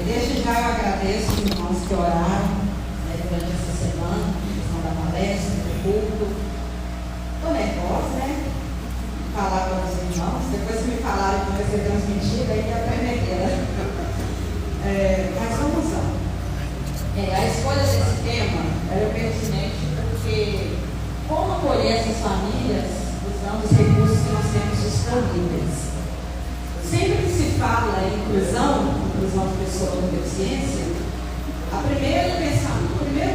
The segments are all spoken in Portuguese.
Desde já eu agradeço os irmãos que oraram durante essa semana, a questão da palestra, do culto. Estou nervosa, né? Falar para os irmãos, depois que me falaram que vai ser transmitido, aí é tremedeira. Mas vamos lá. A escolha desse tema era pertinente porque como acolher essas famílias usando os recursos que nós temos disponíveis. Sempre que se fala em inclusão de pessoas com deficiência, o primeiro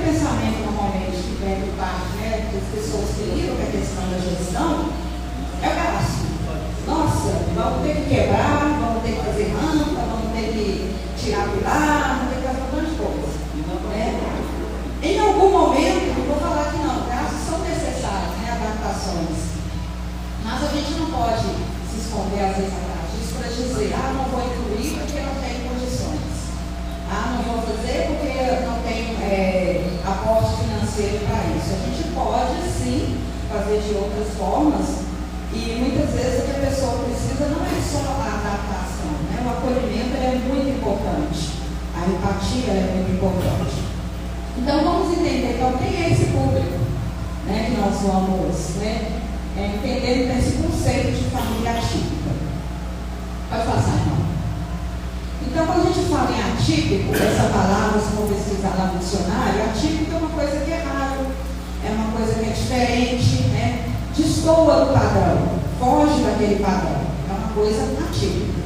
pensamento normalmente que vem por parte das pessoas que lidam com a questão da gestão é o gasto. Nossa, vamos ter que quebrar, vamos ter que fazer rampa, vamos ter que tirar pilar, vamos ter que fazer um monte de coisa. Em algum momento, não vou falar que não, gastos são necessários, adaptações. Mas a gente não pode se esconder às vezes atrás disso para dizer, não vou incluir porque não tenho condições. Não vou fazer porque não tenho aporte financeiro para isso. A gente pode sim fazer de outras formas e muitas vezes o que a pessoa precisa não é só a adaptação, o acolhimento é muito importante, a empatia é muito importante. Então vamos entender então quem é esse público que nós vamos entender esse conceito de família atípica. Pode passar, irmão. Então, quando a gente fala em atípico, essa palavra, se for pesquisar lá no dicionário, atípico é uma coisa que é raro, é uma coisa que é diferente, destoa do padrão, foge daquele padrão, é uma coisa atípica.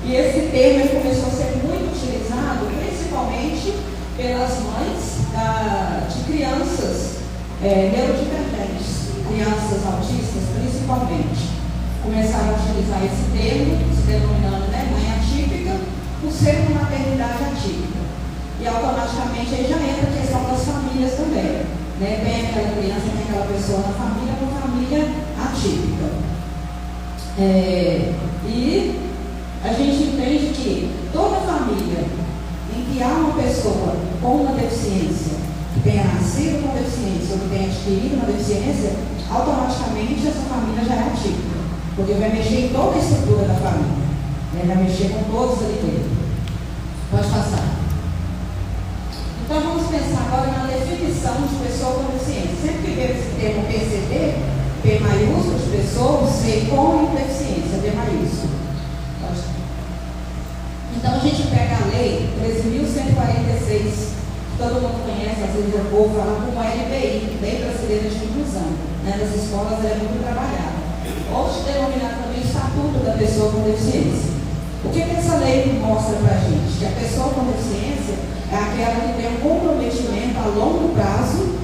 E esse termo ele começou a ser muito utilizado, principalmente pelas mães de crianças neurodivergentes, crianças autistas principalmente. Começaram a utilizar esse termo, se denominando mãe atípica, por ser uma maternidade atípica. E automaticamente aí já entra a questão das famílias também. Tem aquela criança, tem aquela pessoa na família, uma família atípica. E a gente entende que toda família em que há uma pessoa com uma deficiência, que tenha nascido com deficiência ou que tenha adquirido uma deficiência, automaticamente essa família já é atípica. Porque vai mexer em toda a estrutura da família. Vai mexer com todos ali dentro. Pode passar. Então vamos pensar agora na definição de pessoa com deficiência. Sempre que vemos esse termo PCD, P maiúsculo de pessoa, C com deficiência, D maiúsculo. Então a gente pega a lei 13.146, que todo mundo conhece, às vezes eu vou falar como a LBI, Lei Brasileira de Inclusão. Das escolas ela é muito trabalhada. Ou se denominar também o Estatuto da Pessoa com Deficiência. O que essa lei mostra para a gente? Que a pessoa com deficiência é aquela que tem um comprometimento a longo prazo,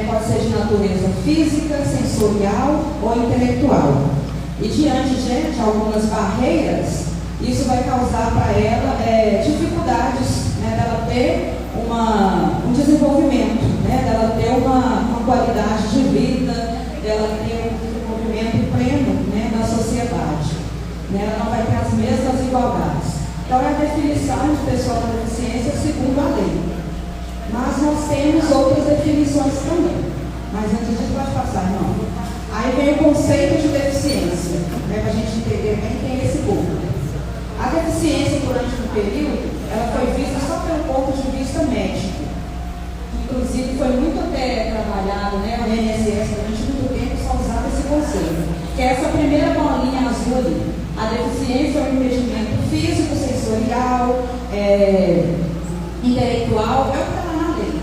pode ser de natureza física, sensorial ou intelectual. E diante de algumas barreiras, isso vai causar para ela dificuldades dela ter um desenvolvimento, dela ter uma qualidade de vida, dela ter um desenvolvimento pleno na sociedade. Ela não vai ter as mesmas igualdades. Então é a definição de pessoa com deficiência segundo a lei. Mas nós temos outras definições também. Mas antes disso pode passar, não. Aí vem o conceito de deficiência, para a gente entender bem quem é esse público. A deficiência durante um período, ela foi vista só pelo ponto de vista médico. Inclusive foi muito até trabalhado, o INSS durante muito tempo só usava esse conceito. Que é essa primeira bolinha azul ali. A deficiência é um impedimento físico, sensorial, intelectual, é o que está na lei.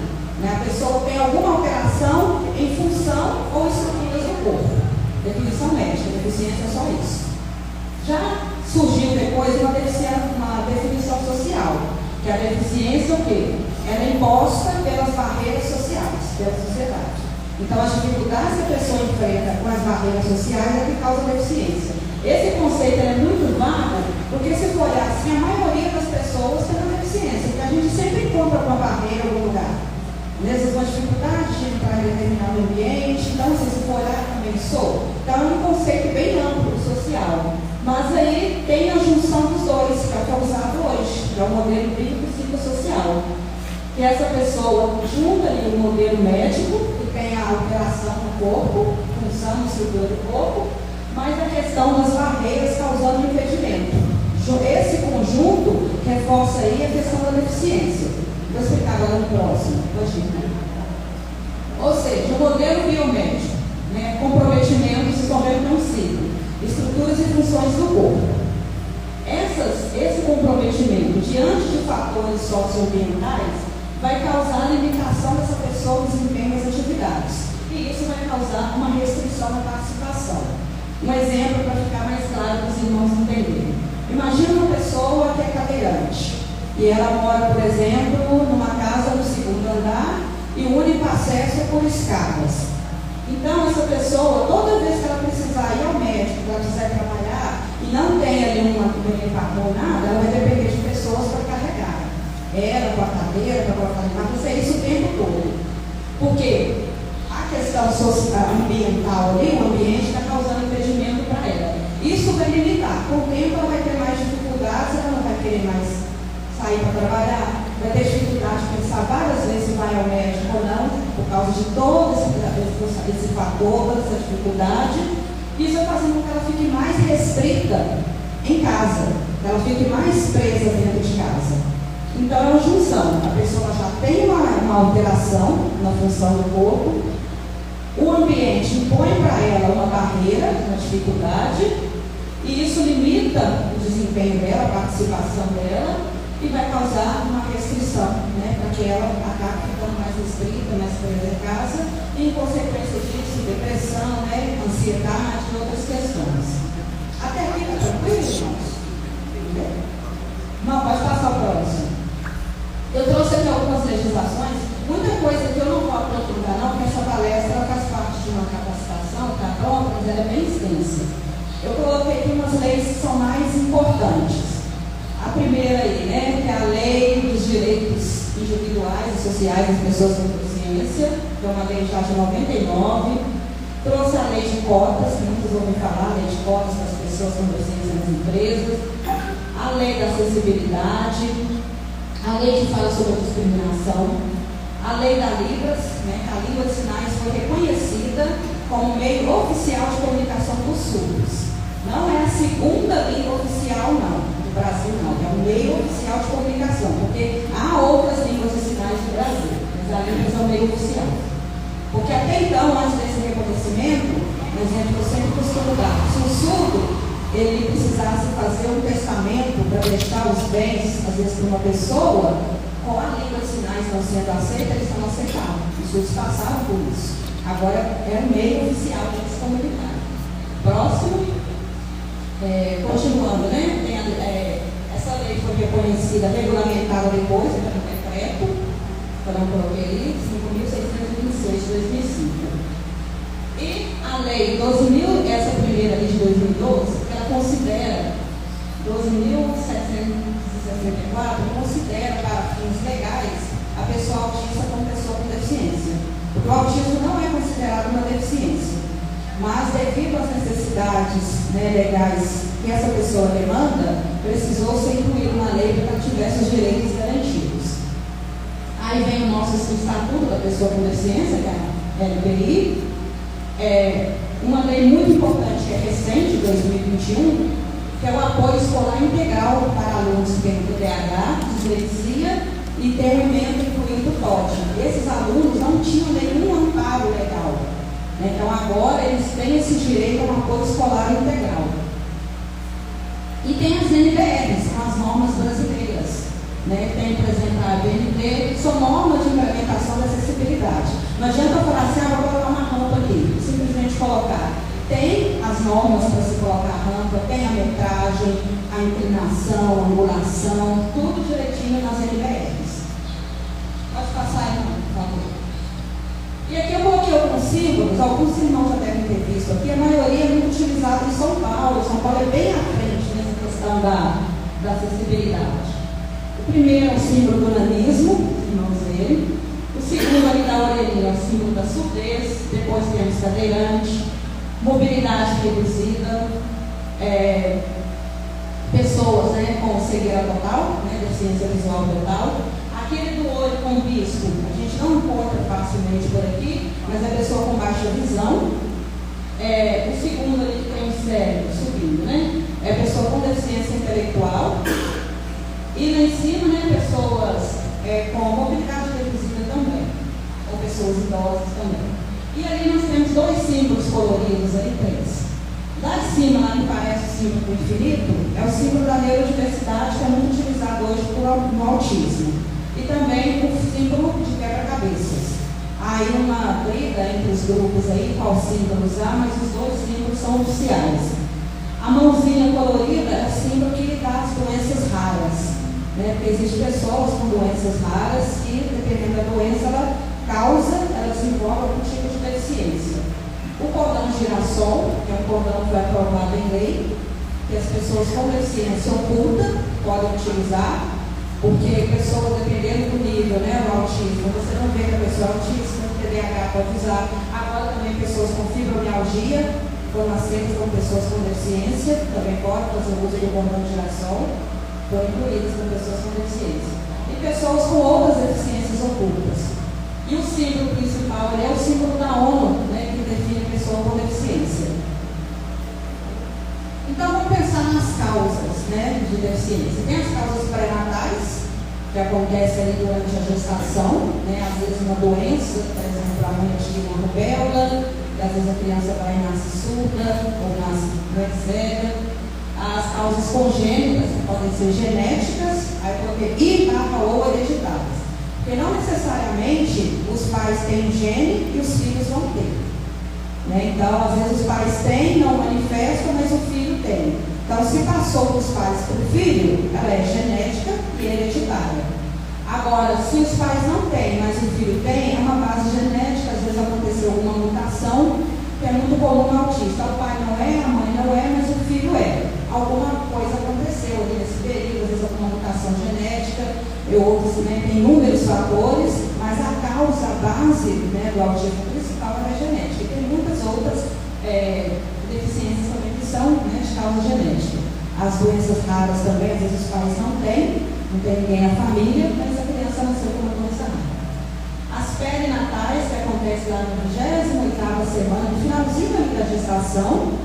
A pessoa tem alguma alteração em função ou estruturas do corpo. Definição médica, deficiência é só isso. Já surgiu depois uma definição social, que a deficiência é o quê? Ela é imposta pelas barreiras sociais, pela sociedade. Então, as dificuldades que a pessoa enfrenta com as barreiras sociais é que causa deficiência. Esse conceito é muito vago, porque se for olhar assim, a maioria das pessoas tem uma deficiência, porque a gente sempre encontra uma barreira em algum lugar. Às vezes, uma dificuldade de entrar em determinado ambiente, então, se for olhar, também sou. Então, é um conceito bem amplo, social. Mas aí tem a junção dos dois, que é o que é usado hoje, que é o modelo biopsicossocial. Que essa pessoa junta ali o modelo médico, que tem a alteração no corpo, função e estrutura do corpo, mas a questão das barreiras causando impedimento. Esse conjunto reforça aí a questão da deficiência. Vou explicar agora no próximo. Ou seja, o modelo biomédico, né, comprometimentos e consigo, estruturas e funções do corpo. Esse comprometimento diante de fatores socioambientais vai causar a limitação dessa pessoa no desempenho das atividades. E isso vai causar uma restrição na participação. Um exemplo para ficar mais claro para os irmãos entenderem. Imagina uma pessoa que é cadeirante e ela mora, por exemplo, numa casa no segundo andar e o único acesso é por escadas. Então, essa pessoa, toda vez que ela precisar ir ao médico, que ela quiser trabalhar e não tem ali uma elevador ou nada, ela vai depender de pessoas para carregar. Ela, com a cadeira, para colocar em casa, isso é isso o tempo todo. Porque a questão ambiental ali, o ambiente está causando impedimento para ela. Isso vai limitar. Com o tempo ela vai ter mais dificuldades, ela não vai querer mais sair para trabalhar, vai ter dificuldade de pensar várias vezes se vai ao médico ou não, por causa de todo esse fator, toda essa dificuldade. Isso vai fazendo com que ela fique mais restrita em casa, que ela fique mais presa dentro de casa. Então é uma junção, a pessoa já tem uma alteração na função do corpo, o ambiente impõe para ela uma barreira, uma dificuldade, e isso limita o desempenho dela, a participação dela, e vai causar uma restrição, né, para que ela acabe ficando mais restrita, mais presa em casa, e em consequência disso, depressão, né, ansiedade e outras questões. Até aqui está tranquilo, irmãos? Não, pode passar o próximo. Eu trouxe aqui algumas legislações, muita coisa que eu não vou aprofundar não, porque essa palestra ela faz parte de uma capacitação, está pronta, mas ela é bem extensa. Eu coloquei aqui umas leis que são mais importantes. A primeira aí, né, que é a Lei dos Direitos Individuais e Sociais das Pessoas com Deficiência, que é uma lei já de 99, trouxe a Lei de Cotas, que muitos ouvem falar, a Lei de Cotas para as pessoas com deficiência nas empresas, a Lei da Acessibilidade, a Lei que fala sobre a discriminação, a Lei da Libras, né, que a língua de sinais foi reconhecida como meio oficial de comunicação dos surdos. Não é a segunda língua oficial, não. Brasil não, é um meio oficial de comunicação, porque há outras línguas de sinais no Brasil, mas a língua é o meio oficial. Porque até então, antes desse reconhecimento, por exemplo, eu sempre costumo dar, se o surdo ele precisasse fazer um testamento para deixar os bens, às vezes, para uma pessoa, com a língua de sinais não sendo aceita, eles não aceitavam. Os surdos passaram por isso. Agora é um meio oficial de se comunicar. Próximo. Continuando, né? Tem essa lei foi reconhecida, regulamentada depois, está no decreto, que eu não coloquei ali, 5.626 de 2005. E a lei 12.000, essa primeira lei de 2012, ela considera 12.764, considera para fins legais a pessoa autista como pessoa com deficiência. Porque o autismo não é considerado uma deficiência. Mas, devido às necessidades, né, legais que essa pessoa demanda, precisou ser incluído na lei para que tivesse os direitos garantidos. Aí vem o nosso Estatuto da Pessoa com Deficiência, que é a LPI, uma lei muito importante, que é recente, de 2021, que é o apoio escolar integral para alunos que têm TDAH, dislexia e tem um emenda incluindo TOD. Esses alunos não tinham nenhum amparo legal. Então agora eles têm esse direito a um apoio escolar integral. E tem as NBRs, são as normas brasileiras. Tem, por exemplo, a BNT, que são normas de implementação da acessibilidade. Não adianta eu falar assim, vou colocar uma rampa aqui, simplesmente colocar. Tem as normas para se colocar a rampa, tem a metragem, a inclinação, a angulação, tudo direitinho nas NBRs. Pode passar aí, por favor. E aqui eu coloquei alguns símbolos, alguns irmãos já devem ter visto aqui, a maioria é muito utilizada em São Paulo. São Paulo é bem à frente nessa questão da acessibilidade. O primeiro é o símbolo do nanismo, irmãos verem. O segundo ali da orelhinha é o símbolo da surdez. Depois temos cadeirante, mobilidade reduzida, pessoas com cegueira total, deficiência visual total. Aquele do olho com bispo, a gente não encontra facilmente por aqui, mas é pessoa com baixa visão. O segundo ali que tem o cérebro subindo, é pessoa com deficiência intelectual. E lá em cima, né, pessoas com mobilidade reduzida também, ou pessoas idosas também. E ali nós temos dois símbolos coloridos, aí três. Lá em cima, lá que parece o símbolo do infinito, é o símbolo da neurodiversidade, que é muito utilizado hoje no autismo. E também o símbolo de quebra-cabeças. Há aí uma briga entre os grupos aí, qual símbolo usar, mas os dois símbolos são oficiais. A mãozinha colorida é o símbolo que dá as doenças raras. Porque existem pessoas com doenças raras que, dependendo da doença, ela desenvolve algum tipo de deficiência. O cordão girassol, que é um cordão que foi aprovado em lei, que as pessoas com deficiência oculta podem utilizar, porque pessoas, dependendo do nível, né, do autismo, você não vê que a pessoa é autista, TDAH pode usar. Agora também pessoas com fibromialgia, nascidas com pessoas com deficiência, também podem fazer uso do cordão girassol. Foram incluídas com pessoas com deficiência. E pessoas com outras deficiências ocultas. E o símbolo principal é o símbolo da ONU, né, que define a pessoa com deficiência. Então vamos pensar nas causas, né, de deficiência. Tem as causas pré-natais, que acontecem ali durante a gestação, né, às vezes uma doença, por exemplo, a mãe tinha uma rubéola, e às vezes a criança vai e nasce surda, ou nasce cega. As causas congênitas, que podem ser genéticas, aí ou hereditárias. Porque não necessariamente os pais têm gene e os filhos vão ter. Né? Então, às vezes os pais têm, não manifestam, mas o filho tem. Então, se passou dos pais para o filho, ela é genética e hereditária. Agora, se os pais não têm, mas o filho tem, é uma base genética, às vezes aconteceu alguma mutação, que é muito comum no autista. O pai não é, a mãe não é, mas o filho é. Alguma coisa aconteceu ali nesse período, às vezes alguma mutação genética, outros, né, tem inúmeros fatores, mas a causa, a base, né, do autismo principal é a genética. E tem muitas outras deficiências também que são, né, de causa genética. As doenças raras também, às vezes os pais não tem ninguém na família, mas a criança nasceu com uma doença rara. As perinatais, que acontecem lá na 28ª semana, no finalzinho da gestação,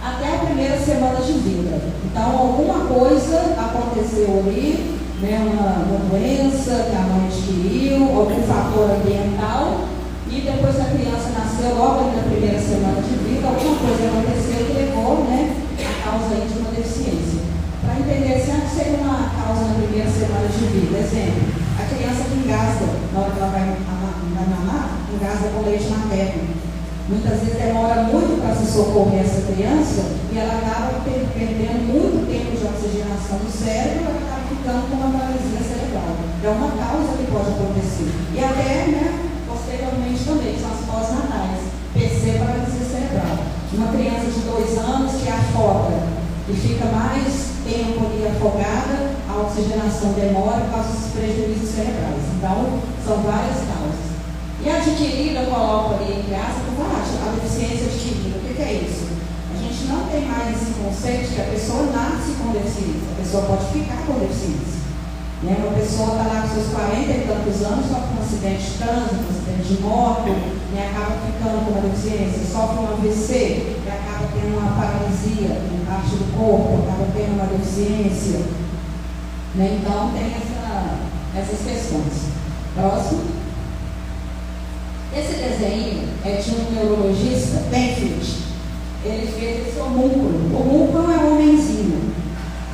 até a primeira semana de vida. Então, alguma coisa aconteceu ali, né, uma doença que a mãe adquiriu, algum fator ambiental, e depois que a criança nasceu, logo ali na primeira semana de vida, alguma coisa aconteceu que levou, né, a causa aí de uma deficiência. Para entender, se antes seria uma causa na primeira semana de vida, exemplo, a criança que engasga, na hora que ela vai mamar, engasga com leite materno. Muitas vezes demora muito para se socorrer essa criança e ela acaba perdendo muito tempo de oxigenação no cérebro e ela acaba ficando com uma paralisia cerebral. É uma causa que pode acontecer. E até, né, posteriormente também, são as pós-natais, PC, paralisia cerebral. Uma criança de 2 anos que afoga e fica mais tempo ali afogada, a oxigenação demora e causa esses prejuízos cerebrais. Então, são várias causas. E a adquirida, eu coloco ali entre aspas, a deficiência adquirida. O que é isso? A gente não tem mais esse conceito de que a pessoa nasce com deficiência. A pessoa pode ficar com deficiência. Né? Uma pessoa está lá com seus 40 e tantos anos, sofre um acidente de trânsito, um acidente de moto, e acaba ficando com uma deficiência, sofre um AVC, e acaba tendo uma paralisia em parte do corpo, acaba tendo uma deficiência. Né? Então, tem essas questões. Próximo. Esse desenho é de um neurologista, Benfield. Ele fez esse homúnculo. O homúnculo é um homenzinho.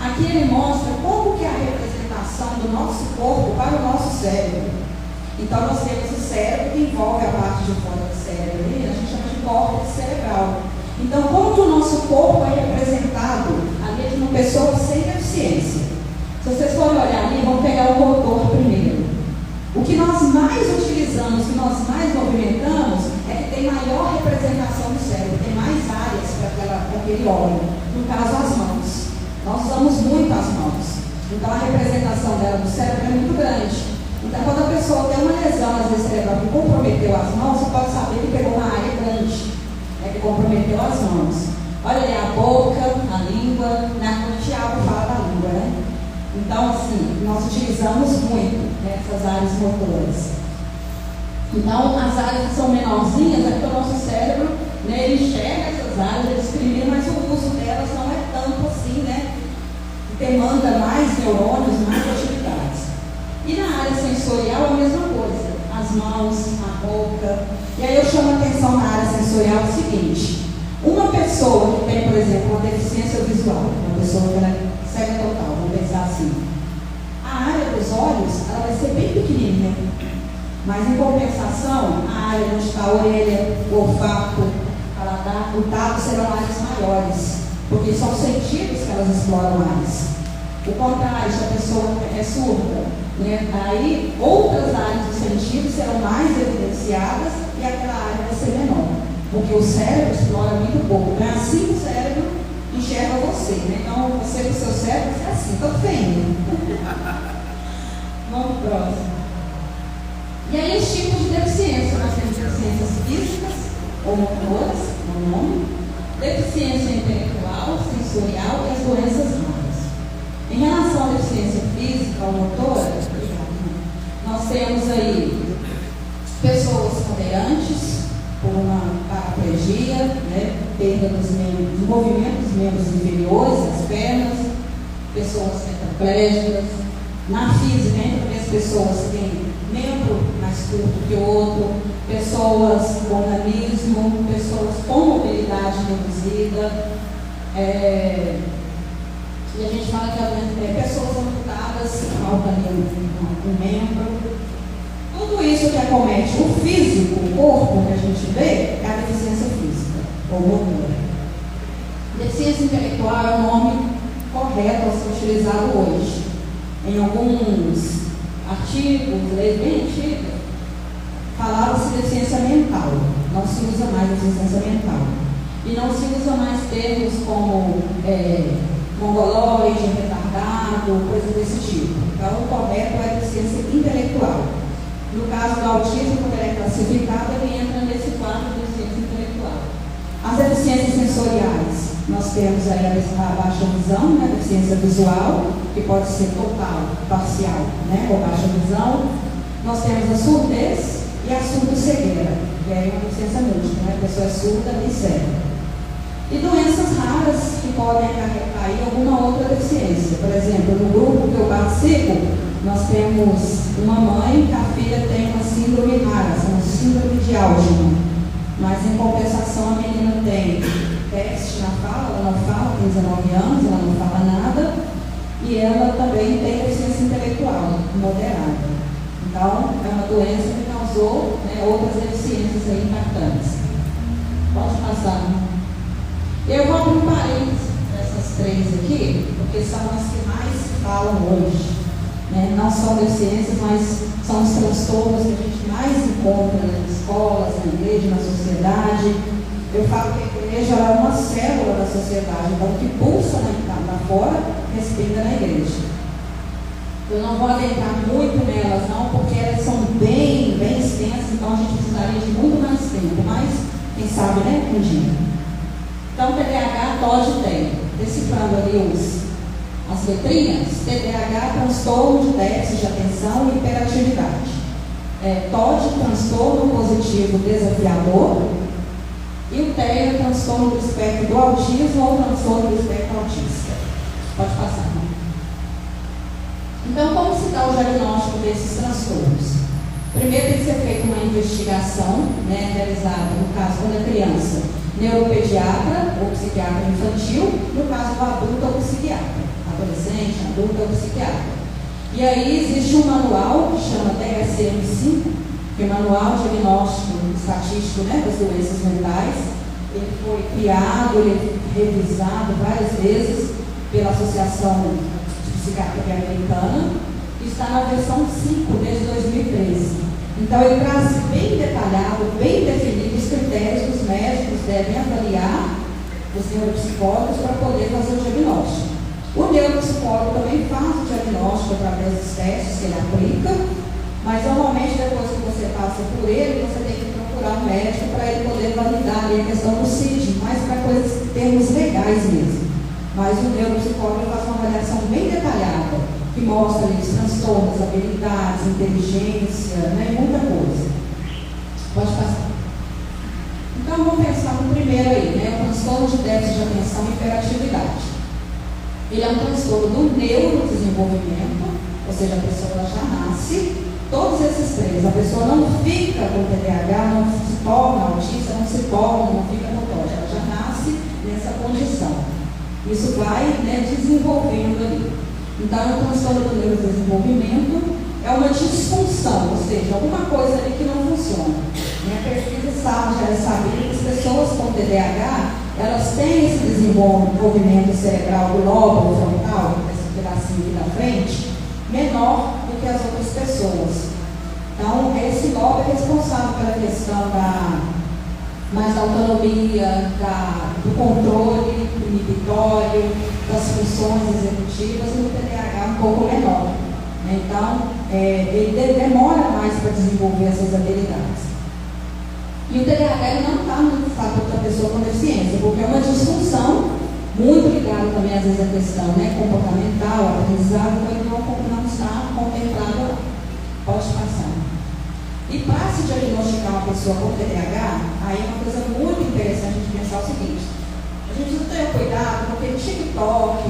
Aqui ele mostra como que é a representação do nosso corpo para o nosso cérebro. Então nós temos o cérebro que envolve a parte de fora do cérebro, a gente chama de córtex cerebral. Então como que o nosso corpo é representado ali de uma pessoa sem deficiência? Se vocês forem olhar ali, vamos pegar o motor primeiro. O que nós mais utilizamos, o que nós mais movimentamos, é que tem maior representação do cérebro, tem mais áreas para aquele órgão. No caso, as mãos. Nós usamos muito as mãos. Então, a representação dela do cérebro é muito grande. Então, quando a pessoa tem uma lesão, às vezes, cerebral que comprometeu as mãos, você pode saber que pegou uma área grande, que comprometeu as mãos. Olha ali a boca, a língua, o Tiago fala da língua, né? Então, assim, nós utilizamos muito essas áreas motoras. Então, as áreas que são menorzinhas é porque o nosso cérebro, né, ele enxerga essas áreas, ele discrimina, mas o uso delas não é amplo assim, né? Demanda mais neurônios, mais atividades. E na área sensorial a mesma coisa, as mãos, a boca. E aí eu chamo a atenção na área sensorial o seguinte: uma pessoa que tem, por exemplo, uma deficiência visual, uma pessoa que é cega total, vamos pensar assim, a área dos olhos ela vai ser bem pequenininha, mas em compensação, a área onde está a orelha, o olfato, o paladar, o tato serão áreas maiores, porque são sentidos que elas exploram mais. O contrário, se a pessoa é surda, né, aí outras áreas dos sentidos serão mais evidenciadas e aquela área vai ser menor, porque o cérebro explora muito pouco. É assim que o cérebro enxerga você, né? Então você com o seu cérebro é assim, tão feio. Vamos pro próximo. E aí os tipos de deficiência: nós temos deficiências físicas ou motoras, no nome, deficiência intelectual, sensorial e as doenças raras. Em relação à deficiência física ou motora, nós temos aí pessoas cadeirantes, com uma paraplegia, né, perda dos movimento dos membros inferiores, das pernas, pessoas tetraplégicas. Na física, entre as pessoas que têm membro mais curto que o outro, pessoas com nanismo, pessoas com mobilidade reduzida, e a gente fala que pessoas amputadas, falta ali um membro. Tudo isso que acomete o físico, o corpo que a gente vê, é a deficiência física ou motora. Deficiência intelectual é o nome correto a ser utilizado hoje. Em alguns artigos, leis bem antigas, falava-se deficiência mental. Não se usa mais deficiência mental. E não se usa mais termos como mongoloide, retardado, coisas desse tipo. Então, o correto é a deficiência intelectual. No caso do autismo, quando ele é classificado, ele entra nesse quadro de deficiência intelectual. As deficiências sensoriais, nós temos aí a baixa visão, né, a deficiência visual, que pode ser total, parcial, né, ou baixa visão. Nós temos a surdez e a surdo-cegueira, que é uma deficiência múltipla, né, a pessoa é surda e cega. E doenças raras que podem acarretar aí alguma outra deficiência. Por exemplo, no grupo que eu participo, nós temos uma mãe que a filha tem uma síndrome rara, uma síndrome de Alzheimer. Mas em compensação a menina tem déficit na fala, ela não fala, tem 19 anos, ela não fala nada, e ela também tem deficiência intelectual moderada. Então, é uma doença que causou, né, outras deficiências aí impactantes. Pode passar. Eu vou abrir um parênteses essas três aqui, porque são as que mais se falam hoje. Né? Não são deficiências, mas são os transtornos que a gente mais encontra nas escolas, na igreja, na sociedade. Eu falo que a igreja é uma célula da sociedade, então o que pulsa lá fora, respinga na igreja. Eu não vou adentrar muito nelas, não, porque elas são bem extensas, então a gente precisaria de muito mais tempo, mas quem sabe, né, um dia. Então, TDAH, TOD tem, decifrando ali as letrinhas, TDAH, transtorno de déficit de atenção e hiperatividade. TOD, transtorno positivo desafiador, e o TEA, transtorno do espectro do autismo ou transtorno do espectro autista. Pode passar, não? Então, como se dá o diagnóstico desses transtornos? Primeiro tem que ser feita uma investigação, né, realizada, no caso, quando é criança, neuropediatra ou psiquiatra infantil, no caso do adulto ou psiquiatra, adolescente, adulto ou psiquiatra. E aí existe um manual que chama DSM-5, que é o Manual Diagnóstico Estatístico, né, das Doenças Mentais. Ele foi criado, ele é revisado várias vezes pela Associação de Psiquiatria Americana e está na versão 5 desde 2013. Então ele traz bem detalhado, bem definido os critérios que os médicos devem avaliar os neuropsicólogos para poder fazer o diagnóstico. O neuropsicólogo também faz o diagnóstico através dos testes que ele aplica, mas normalmente depois que você passa por ele, você tem que procurar um médico para ele poder validar ali a questão do CID, mas para termos legais mesmo. Mas o neuropsicólogo faz uma avaliação bem detalhada, que mostra ali os transtornos, habilidades, inteligência, né, muita coisa. Pode passar. Então vamos pensar no primeiro aí, né, o transtorno de déficit de atenção e hiperatividade. Ele é um transtorno do neurodesenvolvimento, ou seja, a pessoa já nasce, todos esses três, a pessoa não fica com TDAH, não se torna autista, não se torna, não fica motórica, ela já nasce nessa condição. Isso vai, desenvolvendo ali. Então, o transtorno do neurodesenvolvimento é uma disfunção, ou seja, alguma coisa ali que não funciona. A pesquisa já é sabida que as pessoas com TDAH, elas têm esse desenvolvimento cerebral do lóbulo frontal, esse pedacinho aqui da frente, menor do que as outras pessoas. Então, esse lobo é responsável pela questão mais da autonomia, do controle inibitório, das funções executivas, e o TDAH um pouco menor. Então, ele demora mais para desenvolver essas habilidades. E o TDAH ele não está muito fácil para a pessoa com deficiência, porque é uma disfunção muito ligada também, às vezes, à questão comportamental, aprendizado, então ele não está contemplado lá. Pode passar. E para se diagnosticar uma pessoa com TDAH, aí é uma coisa muito interessante de pensar o seguinte: a gente precisa ter cuidado, porque no TikTok,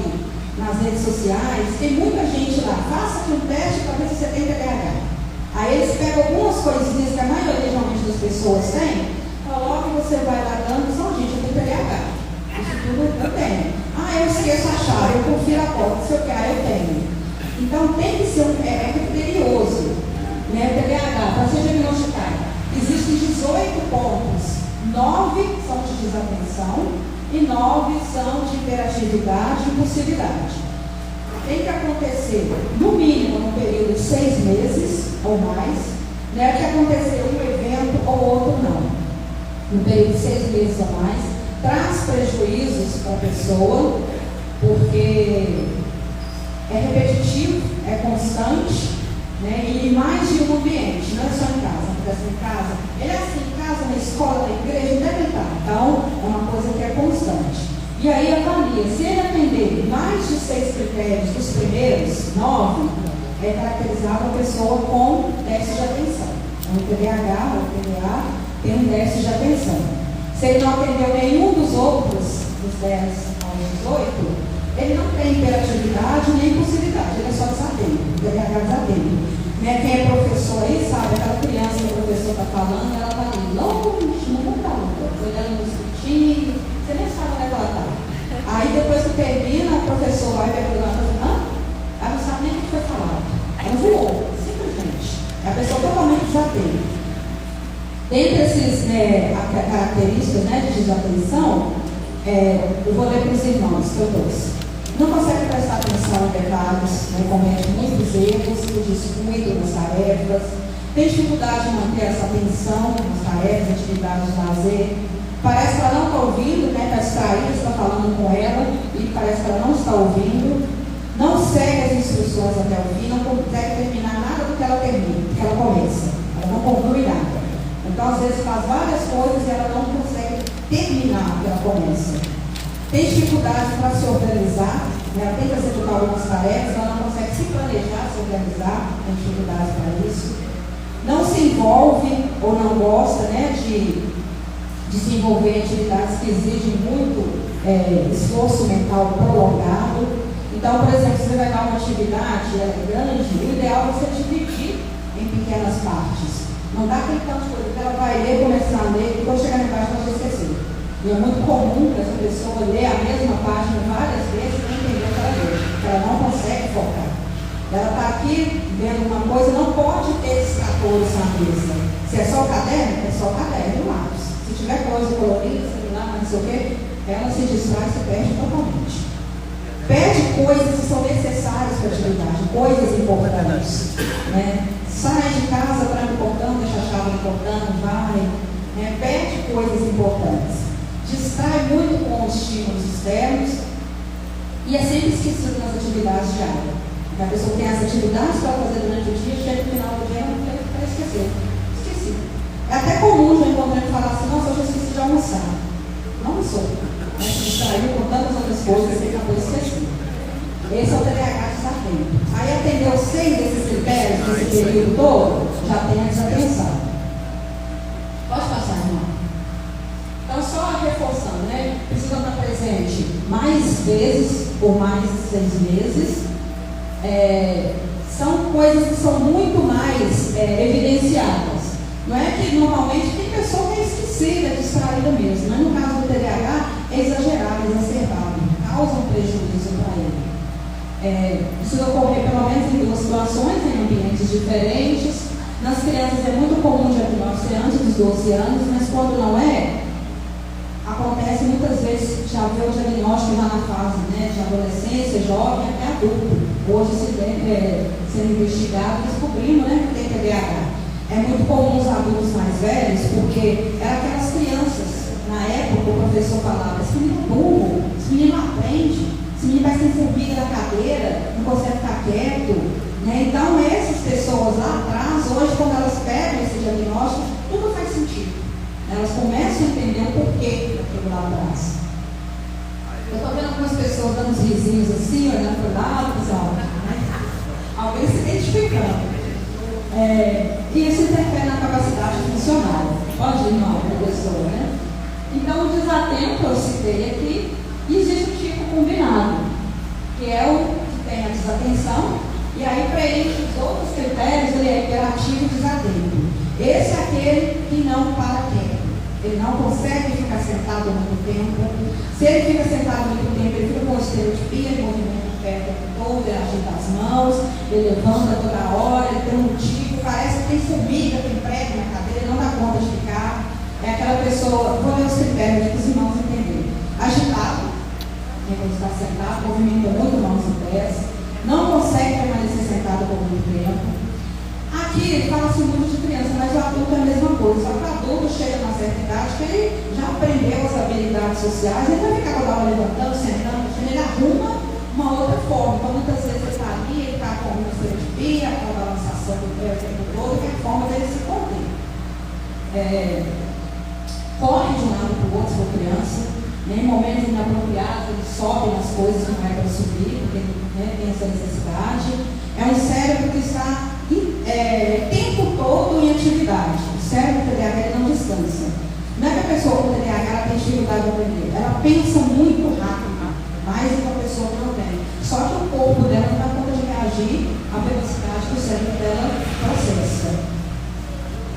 nas redes sociais, tem muita gente lá, faça aqui um teste para ver se você tem TDAH. Aí eles pegam algumas coisinhas que a maioria realmente das pessoas tem, colocam e você vai lá dando, só gente, eu tenho TDAH. Isso tudo eu tenho. Eu esqueço a chave, eu confiro a porta, se eu quero, eu tenho. Então tem que ser criterioso, TDAH, para ser diagnosticado. Existem 18 pontos, 9 são de desatenção e 9 são de hiperatividade e impulsividade. Tem que acontecer, no mínimo, num período de 6 meses ou mais, que acontecer um evento ou outro não. No período de 6 meses ou mais, traz prejuízos para a pessoa, porque é repetitivo, é constante, e mais de um ambiente, não é só em casa. Acontece em casa, ele é assim, em casa, na escola, na igreja, deve estar. Então, é uma coisa que é constante. E aí avalia, se ele atender mais de 6 critérios dos primeiros 9, é caracterizado uma pessoa com déficit de atenção. Então, o TDAH ou TDA tem um déficit de atenção. Se ele não atendeu nenhum dos outros, dos 10 aos 18, ele não tem hiperatividade nem impulsividade, ele é só desatento, o TDAH desatento. Quem é professor aí sabe, aquela criança que o professor está falando, ela está ali longe, no mundo da luta, olhando no escritinho, você nem sabe onde ela está. Aí depois que termina, o professor vai perguntar, ela não sabe nem o que foi falado. Ela voou, simplesmente. É a pessoa totalmente desatenta. Dentre essas características de desatenção, eu vou ler para os irmãos que eu trouxe. Não consegue prestar atenção em detalhes, comete muitos erros, o descuido nas tarefas, tem dificuldade em manter essa atenção nas tarefas, atividades de lazer. Parece que ela não está ouvindo, está distraída, está falando com ela e parece que ela não está ouvindo, não segue as instruções até o fim, não consegue terminar nada do que ela termina, do que ela começa, ela não conclui nada. Então, às vezes, faz várias coisas e ela não consegue terminar o que ela começa. Tem dificuldade para se organizar, ela tem que executar algumas tarefas, ela não consegue se planejar, se organizar, tem dificuldade para isso. Não se envolve ou não gosta de se envolver em atividades que exigem muito esforço mental prolongado. Então, por exemplo, se você vai dar uma atividade grande, o ideal é você dividir em pequenas partes. Não dá aquele tanto de coisa que ela vai ler, começar a ler, e quando chegar embaixo ela vai esquecer. E é muito comum que essa pessoa lê a mesma página várias vezes e não entender o que ela lê, porque ela não consegue focar. Ela está aqui vendo uma coisa, não pode ter distratores na mesa. Se é só o caderno, é só o caderno e o lápis. Se tiver coisa colorida, não sei o quê, ela se distrai e se perde totalmente. Perde coisas que são necessárias para a atividade, coisas importantes. Sai de casa para importante, deixa a chave importante, vai. Perde coisas importantes. Distrai muito com os estímulos externos e é sempre esquecido nas atividades diárias. A pessoa tem as atividades para fazer durante o dia, chega no final do dia e não quer esquecer. Esqueci. É até comum já encontrar e falar assim: nossa, eu já esqueci de almoçar. Não almoçou. Se distraiu com tantas outras coisas e acabou esquecendo. Esse é o TDAH desatento. Aí atendeu 6 desses critérios nesse período todo, já tem a desatenção. Pode passar, irmão. Então, só reforçando, precisa estar presente mais vezes por mais de 6 meses. São coisas que são muito mais evidenciadas. Não é que normalmente tem pessoa que é esquecida, distraída mesmo, mas no caso do TDAH é exagerado, exacerbado, causa um prejuízo para ele. Isso ocorre pelo menos em 2 situações, em ambientes diferentes. Nas crianças é muito comum o diagnóstico antes dos 12 anos, mas quando não é, acontece muitas vezes, já vê o diagnóstico já na fase, né, de adolescência, jovem até adulto. Hoje sendo investigado, descobrimos, né, que tem TDAH. É muito comum os adultos mais velhos, porque eram aquelas crianças, na época o professor falava, esse menino é burro, esse menino não aprende, esse menino vai ser formiga na cadeira, não consegue ficar quieto. Né? Então essas pessoas lá atrás, hoje quando elas pegam esse diagnóstico, tudo faz sentido. Elas começam a entender o porquê daquilo lá atrás. Eu estou vendo algumas pessoas dando uns risinhos assim, olhando para o lado, pessoal, né? Alguém se identificando. E isso interfere na capacidade funcional. Pode ir, irmão, professor, né? Então, o desatento, eu citei aqui, existe um tipo combinado, que é o que tem a desatenção, e aí preenche os outros critérios, ele é hiperativo e desatento. Esse é aquele que não para quieto. Ele não consegue ficar sentado muito tempo. Se ele fica sentado muito tempo, ele fica com estereotipia, de movimento de pé o tempo todo, ele agita as mãos, ele levanta toda hora, ele tem um motivo, parece que tem formiga, tem prego na cadeira, não dá conta de ficar. É aquela pessoa, vou ler os critérios para os irmãos entenderem. Agitado, quando está sentado, movimenta muito mãos e pés, não consegue permanecer sentado por muito tempo. Aqui fala-se muito de criança, mas o adulto é a mesma coisa. Só que o adulto chega numa certa idade que ele já aprendeu as habilidades sociais, ele vai ficar toda hora levantando, sentando, ele arruma uma outra forma. Então muitas vezes ele está ali, ele está com uma estereotipia, com a balançação do pé o tempo todo, que é a forma dele se conter. Corre de um lado para o outro, se for criança, né? Em momentos inapropriados, ele sobe nas coisas que não é para subir, porque tem essa necessidade. É um cérebro que está o tempo todo em atividade. O cérebro do TDAH ele não descansa. Não é que a pessoa com TDAH ela tem dificuldade de aprender. Ela pensa muito rápido, mais do que a pessoa que não tem. Só que o corpo dela não dá conta de reagir à velocidade que o cérebro dela processa.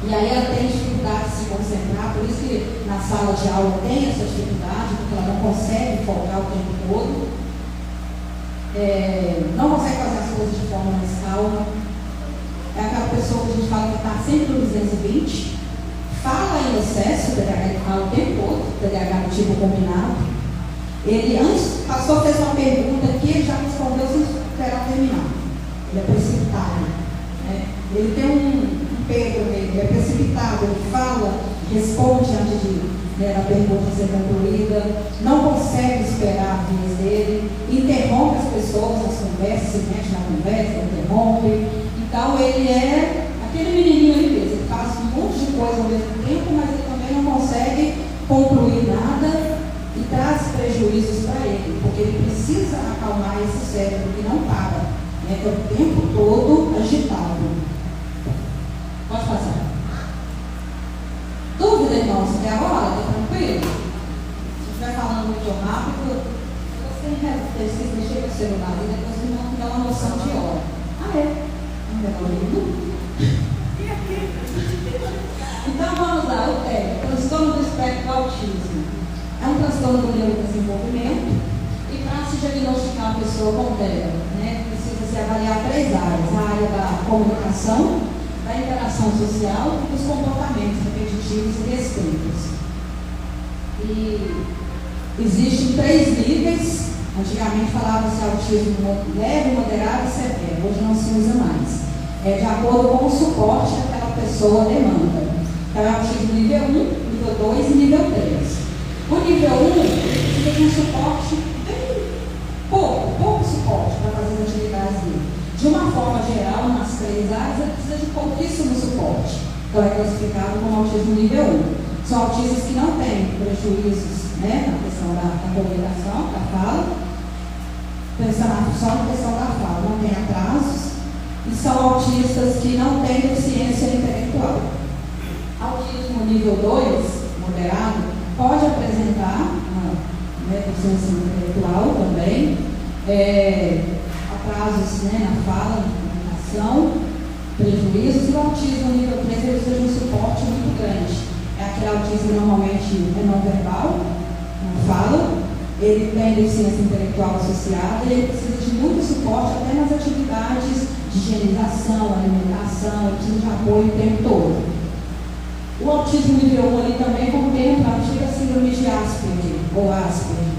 E aí ela tem dificuldade de se concentrar, por isso que na sala de aula tem essa dificuldade, porque ela não consegue focar o tempo todo. Não consegue fazer as coisas de forma mais calma. É aquela pessoa que a gente fala que está sempre no 220, fala em excesso, o TDAH ele fala o tempo todo, o TDAH do tipo combinado. Ele, antes, o pastor fez uma pergunta que ele já respondeu sem esperar terminar. Ele é precipitado. Né? Ele tem um Pedro nele, ele é precipitado, ele fala, responde antes da pergunta ser concluída, não consegue esperar a vez dele, interrompe as pessoas nas conversas, se mete na conversa, interrompe. Então ele é aquele menininho ali mesmo, ele faz um monte de coisa ao mesmo tempo, mas ele também não consegue concluir nada e traz prejuízos para ele, porque ele precisa acalmar esse cérebro que não para, né, que é o tempo todo agitado. Pode passar. Dúvida, irmãos? Até agora? Está tranquilo? Se estiver falando muito rápido, você mexer com o celular e depois o irmão dá uma noção de hora. Então vamos lá, o TEA, transtorno do espectro do autismo. É um transtorno do neurodesenvolvimento e para se diagnosticar a pessoa com TEA, né, precisa se avaliar 3 áreas: a área da comunicação, da interação social e dos comportamentos repetitivos e restritos. E existem 3 níveis. Antigamente falava-se autismo leve, moderado e severo, hoje não se usa mais. De acordo com o suporte que aquela pessoa demanda. Então é autismo nível 1, nível 2 e nível 3. O nível 1 precisa de um suporte bem pouco suporte para fazer as atividades dele. De uma forma geral, nas 3 áreas, ele precisa de pouquíssimo suporte. Então é classificado como autismo nível 1. São autistas que não têm prejuízos, né, na questão da comunicação, da fala, só na questão da fala, não tem atrasos, e são autistas que não têm deficiência intelectual. Autismo nível 2, moderado, pode apresentar uma deficiência intelectual também, atrasos, né, na fala, na comunicação, prejuízos, e o autismo nível 3 ele precisa de um suporte muito grande. É aquele autismo normalmente não verbal, não fala, ele tem deficiência intelectual associada, e ele precisa de muito suporte até nas atividades de higienização, alimentação, ele precisa de apoio o tempo todo. O autismo nível 1 ali também contempla a antiga síndrome de Asperger, ou Asperger,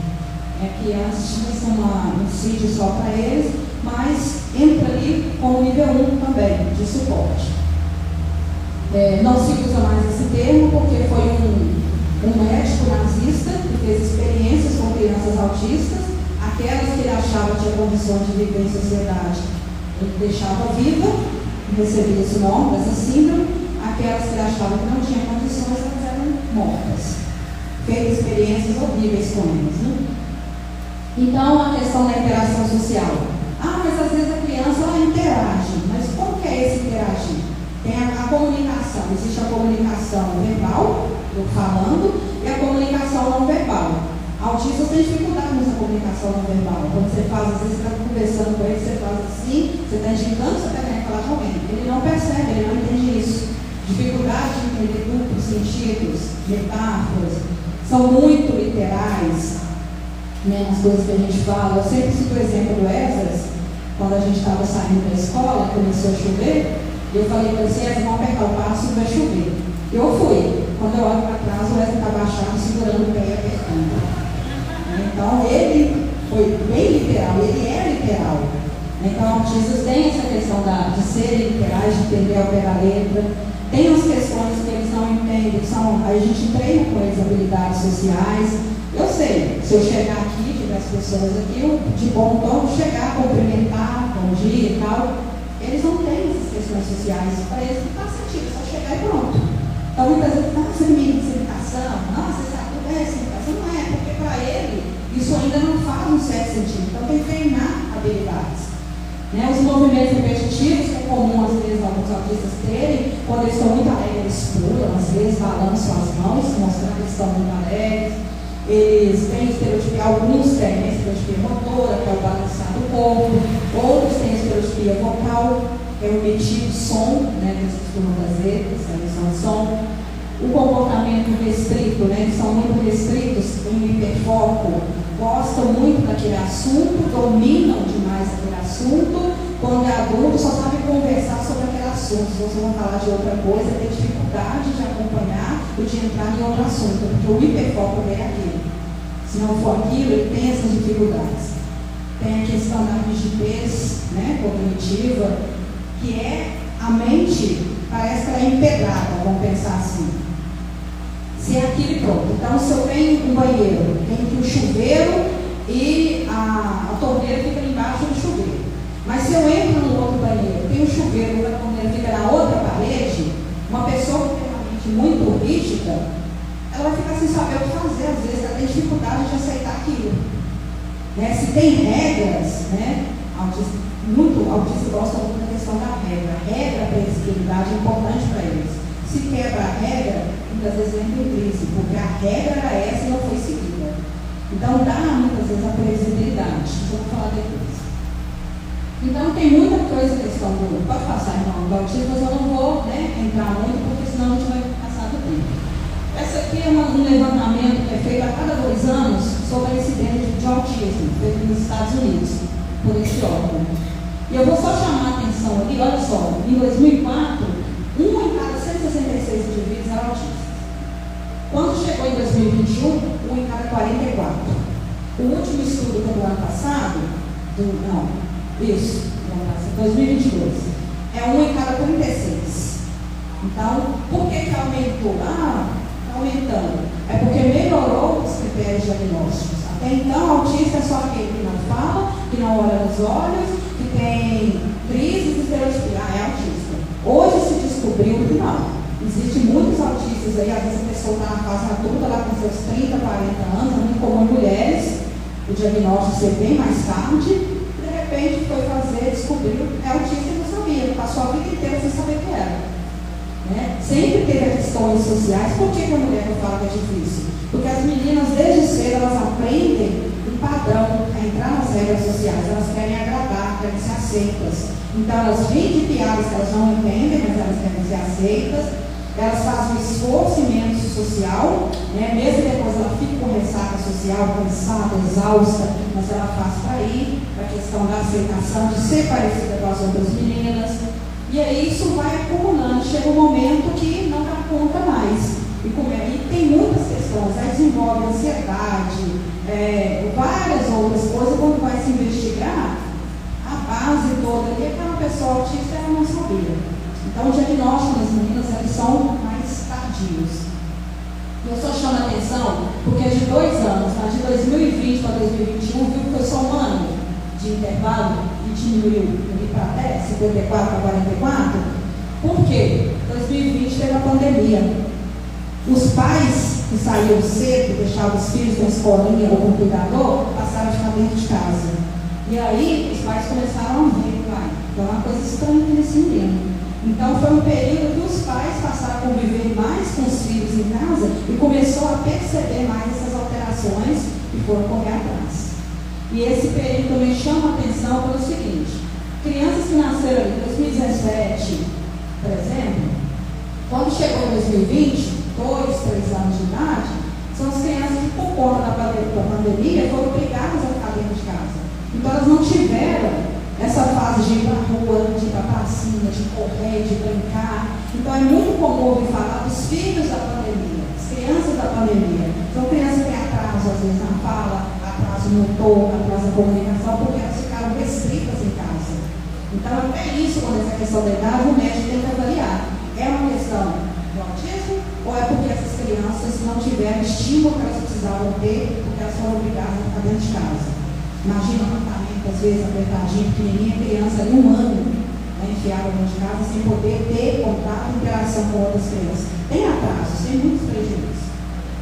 que antes tinha um sítio só para eles, mas entra ali como nível 1 também, de suporte. Não se usa mais esse termo porque foi um médico nazista que fez experiências com crianças autistas, aquelas que ele achava que tinha condições de viver em sociedade, ele deixava viva, recebia esse nome, essa síndrome, aquelas que ele achava que não tinha condições, elas eram mortas. Fez experiências horríveis com eles, né? Então, a questão da interação social. Mas às vezes a criança ela interage, mas como que é esse interagir? Tem a comunicação, existe a comunicação verbal, eu falando, e a comunicação não verbal. Autistas têm dificuldade nessa comunicação não verbal. Quando você faz, às vezes você está conversando com ele, você faz assim, você está indicando, você está querendo falar com ele. Ele não percebe, ele não entende isso. Dificuldade de entender duplos sentidos, metáforas, são muito literais, né, as coisas que a gente fala. Eu sempre cito o exemplo do Esdras, quando a gente estava saindo da escola, começou a chover, eu falei para você, vamos apertar o passo e vai chover. Eu fui. Quando eu olho para trás, o Esdras está baixado, segurando o pé e apertando. Então, ele foi bem literal, ele é literal. Então, autistas têm essa questão de serem literais, de entender ao pé da letra. Tem as questões que eles não entendem, a gente treina com eles habilidades sociais. Eu sei, se eu chegar aqui, tiver as pessoas aqui, eu de bom tom chegar, cumprimentar, bom dia e tal. Eles não têm essas questões sociais, para eles não faz sentido, é só chegar e pronto. Então muitas vezes, nossa, menino, essa educação, nossa, essa educação não é, porque para ele isso ainda não faz um certo sentido. Então tem que treinar habilidades. Os movimentos repetitivos, que é comum às vezes alguns autistas terem, quando eles estão muito alegres, eles pulam, às vezes balançam as mãos, mostrando que eles estão muito alegres. Eles têm estereotipia, alguns têm estereotipia motora, que é o balançar do corpo, outros têm estereotipia vocal, que é o emitir som, que eles costumam fazer, essa emissão de som. O comportamento restrito, eles são muito restritos em hiperfoco, gostam muito daquele assunto, dominam demais aquele assunto. Quando é adulto, só sabe conversar sobre aquele assunto. Se você não falar de outra coisa, tem dificuldade de acompanhar e de entrar em outro assunto, porque o hiperfoco é aquilo. Se não for aquilo, ele tem essas dificuldades. Tem a questão da rigidez, cognitiva, que é a mente, parece que ela é empedrada, vamos pensar assim. Se é aquilo e pronto. Então, se eu tenho um banheiro, tem que o chuveiro e a torneira fica embaixo do chuveiro. Mas se eu entro no outro banheiro, tem o chuveiro e a torneira fica na outra parede, uma pessoa que tem uma mente muito rígida, ela vai ficar sem saber o que fazer. Às vezes ela tem dificuldade de aceitar aquilo. Se tem regras, autista gosta muito da questão da regra. A regra, a previsibilidade é importante para eles. Se quebra a regra, muitas vezes entra em crise, porque a regra era essa e não foi seguida. Então dá muitas vezes a previsibilidade. Isso eu vou falar depois. Então tem muita coisa a questão do. Pode passar, irmão, do autismo, mas eu não vou entrar muito, porque senão a gente vai passar do tempo. Essa aqui é um levantamento que é feito a cada 2 anos sobre a incidência de autismo, feito nos Estados Unidos, por esse órgão. E eu vou só chamar a atenção aqui, olha só, em 2004, 1 em cada 166 indivíduos era autista. Quando chegou em 2021, 1 em cada 44. O último estudo que é do ano passado, 2022, é 1 em cada 36. Então, por que aumentou? Está aumentando. É porque melhorou os critérios diagnósticos. Até então, autista é só aquele que não fala, que não olha nos olhos, que tem crises e estereotipia. É autista. Hoje se descobriu que não. Existem muitos autistas aí, às vezes a pessoa está na fase adulta, lá com seus 30, 40 anos, é muito comum em mulheres, o diagnóstico ser bem mais tarde, de repente foi fazer, descobriu, é autista e não sabia, passou a vida inteira sem saber o que era. Sempre teve questões sociais. Por que a mulher não fala que é difícil? Porque Porque as meninas, desde cedo, elas aprendem um padrão a entrar nas regras sociais. Elas querem agradar, querem ser aceitas. Então, elas vêm de piadas que elas não entendem, mas elas querem ser aceitas. Elas fazem um esforço imenso social, né? Mesmo depois ela fica com ressaca social, cansada, exausta, mas ela faz para ir, para a questão da aceitação, de ser parecida com as outras meninas. E aí isso vai acumulando, chega um momento que não dá conta mais. E tem muitas questões, aí desenvolve ansiedade, várias outras coisas. Quando vai se investigar, a base toda ali é que uma pessoa autista ela não sabia. Então, o diagnóstico das meninas, eles são mais tardios. Eu só chamo a atenção porque de 2 anos, de 2020 para 2021, viu que foi só um ano de intervalo e diminuiu para 10, 54 para 44. Por quê? 2020 teve a pandemia. Os pais que saíram cedo, deixavam os filhos na escolinha ou com o cuidador, passaram a ficar dentro de casa. E aí, os pais começaram a ver o pai. Então, é uma coisa estranha nesse menino. Então, foi um período que os pais passaram a conviver mais com os filhos em casa e começou a perceber mais essas alterações e foram correr atrás. E esse período também chama a atenção pelo seguinte: crianças que nasceram em 2017, por exemplo, quando chegou em 2020, 2, 3 anos de idade, são as crianças que, por conta da pandemia, foram obrigadas a ficar dentro de casa. Então, elas não tiveram essa fase de ir para a rua, de ir para a pracinha, de correr, de brincar. Então, é muito comum ouvir falar dos filhos da pandemia, as crianças da pandemia. São crianças que têm atraso, às vezes, na fala, atraso no toque, atraso na comunicação, porque elas ficaram restritas em casa. Então, até isso, quando essa questão da idade, o médico tem que avaliar. É uma questão do autismo ou é porque essas crianças não tiveram estímulo que elas precisavam ter, porque elas foram obrigadas a ficar dentro de casa? Imagina um apartamento, às vezes, apertadinho, pequenininha, criança ali 1 ano, enfiada dentro de casa, sem poder ter contato e interação com outras crianças. Tem atrasos, tem muitos prejuízos.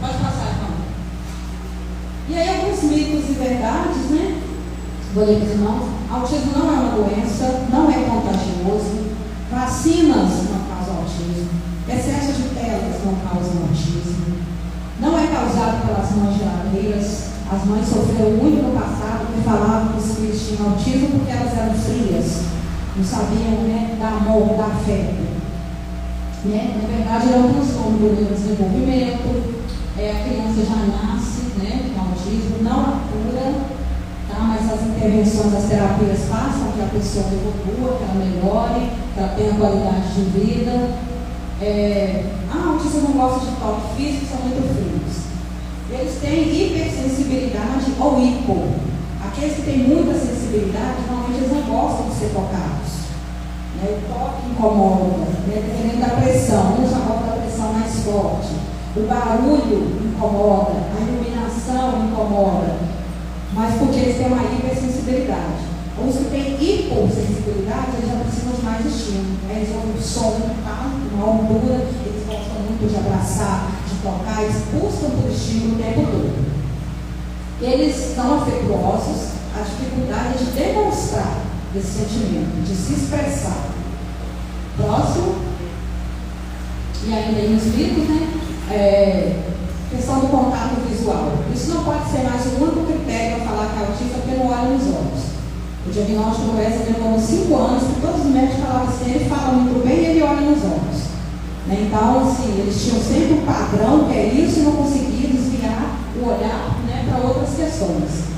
Pode passar, então. E aí, alguns mitos e verdades, né? Vou ler para os irmãos. Autismo não é uma doença, não é contagioso, vacinas não causam autismo, excesso de telas não causam autismo, não é causado pelas mães geladeiras. As mães sofreram muito no passado porque falavam que os filhos tinham autismo porque elas eram frias, não sabiam, né, dar amor, dar afeto. Né? Na verdade, é um transtorno do neurodesenvolvimento. A criança já nasce, né, com autismo, não a cura, tá? Mas as intervenções, as terapias façam que a pessoa evolua, que ela melhore, que ela tenha qualidade de vida. Autistas não gostam de toque físico, são muito frios. Eles têm hipersensibilidade ou hipo. Aqueles que têm muita sensibilidade, normalmente eles não gostam de ser tocados. Né? O toque incomoda, né? Dependendo da pressão. Uns já gostam da pressão mais forte. O barulho incomoda, a iluminação incomoda. Mas porque eles têm uma hipersensibilidade. Os que têm hipossensibilidade, eles já precisam de mais estímulo. Eles ouvem o som, tá? Uma altura, eles gostam muito de abraçar, de tocar, eles buscam por estímulo o tempo todo. Eles são afetuosos, a dificuldade é de demonstrar esse sentimento, de se expressar. Próximo. E ainda aí nos livros, né? Questão do contato visual. Isso não pode ser mais o único critério para falar que é autista, porque não olha nos olhos. O diagnóstico do Wesley demorou 5 anos, porque todos os médicos falavam assim: ele fala muito bem e ele olha nos olhos. Né? Então, assim, eles tinham sempre um padrão que é isso e não conseguiam desviar o olhar, né, para outras questões.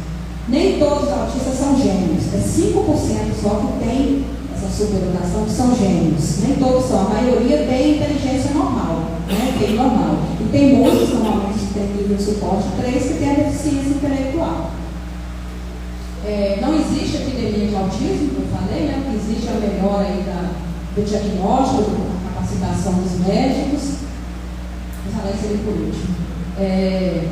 Nem todos os autistas são gênios, é 5% só que tem essa superdotação que são gênios. Nem todos são, a maioria tem inteligência normal, né, tem normal. E tem muitos, normalmente, que têm nível de suporte 3, que têm a deficiência intelectual. Não existe epidemia de autismo, como eu falei, né? Que existe a melhora aí do diagnóstico, da capacitação dos médicos. Vou falar isso ali por último.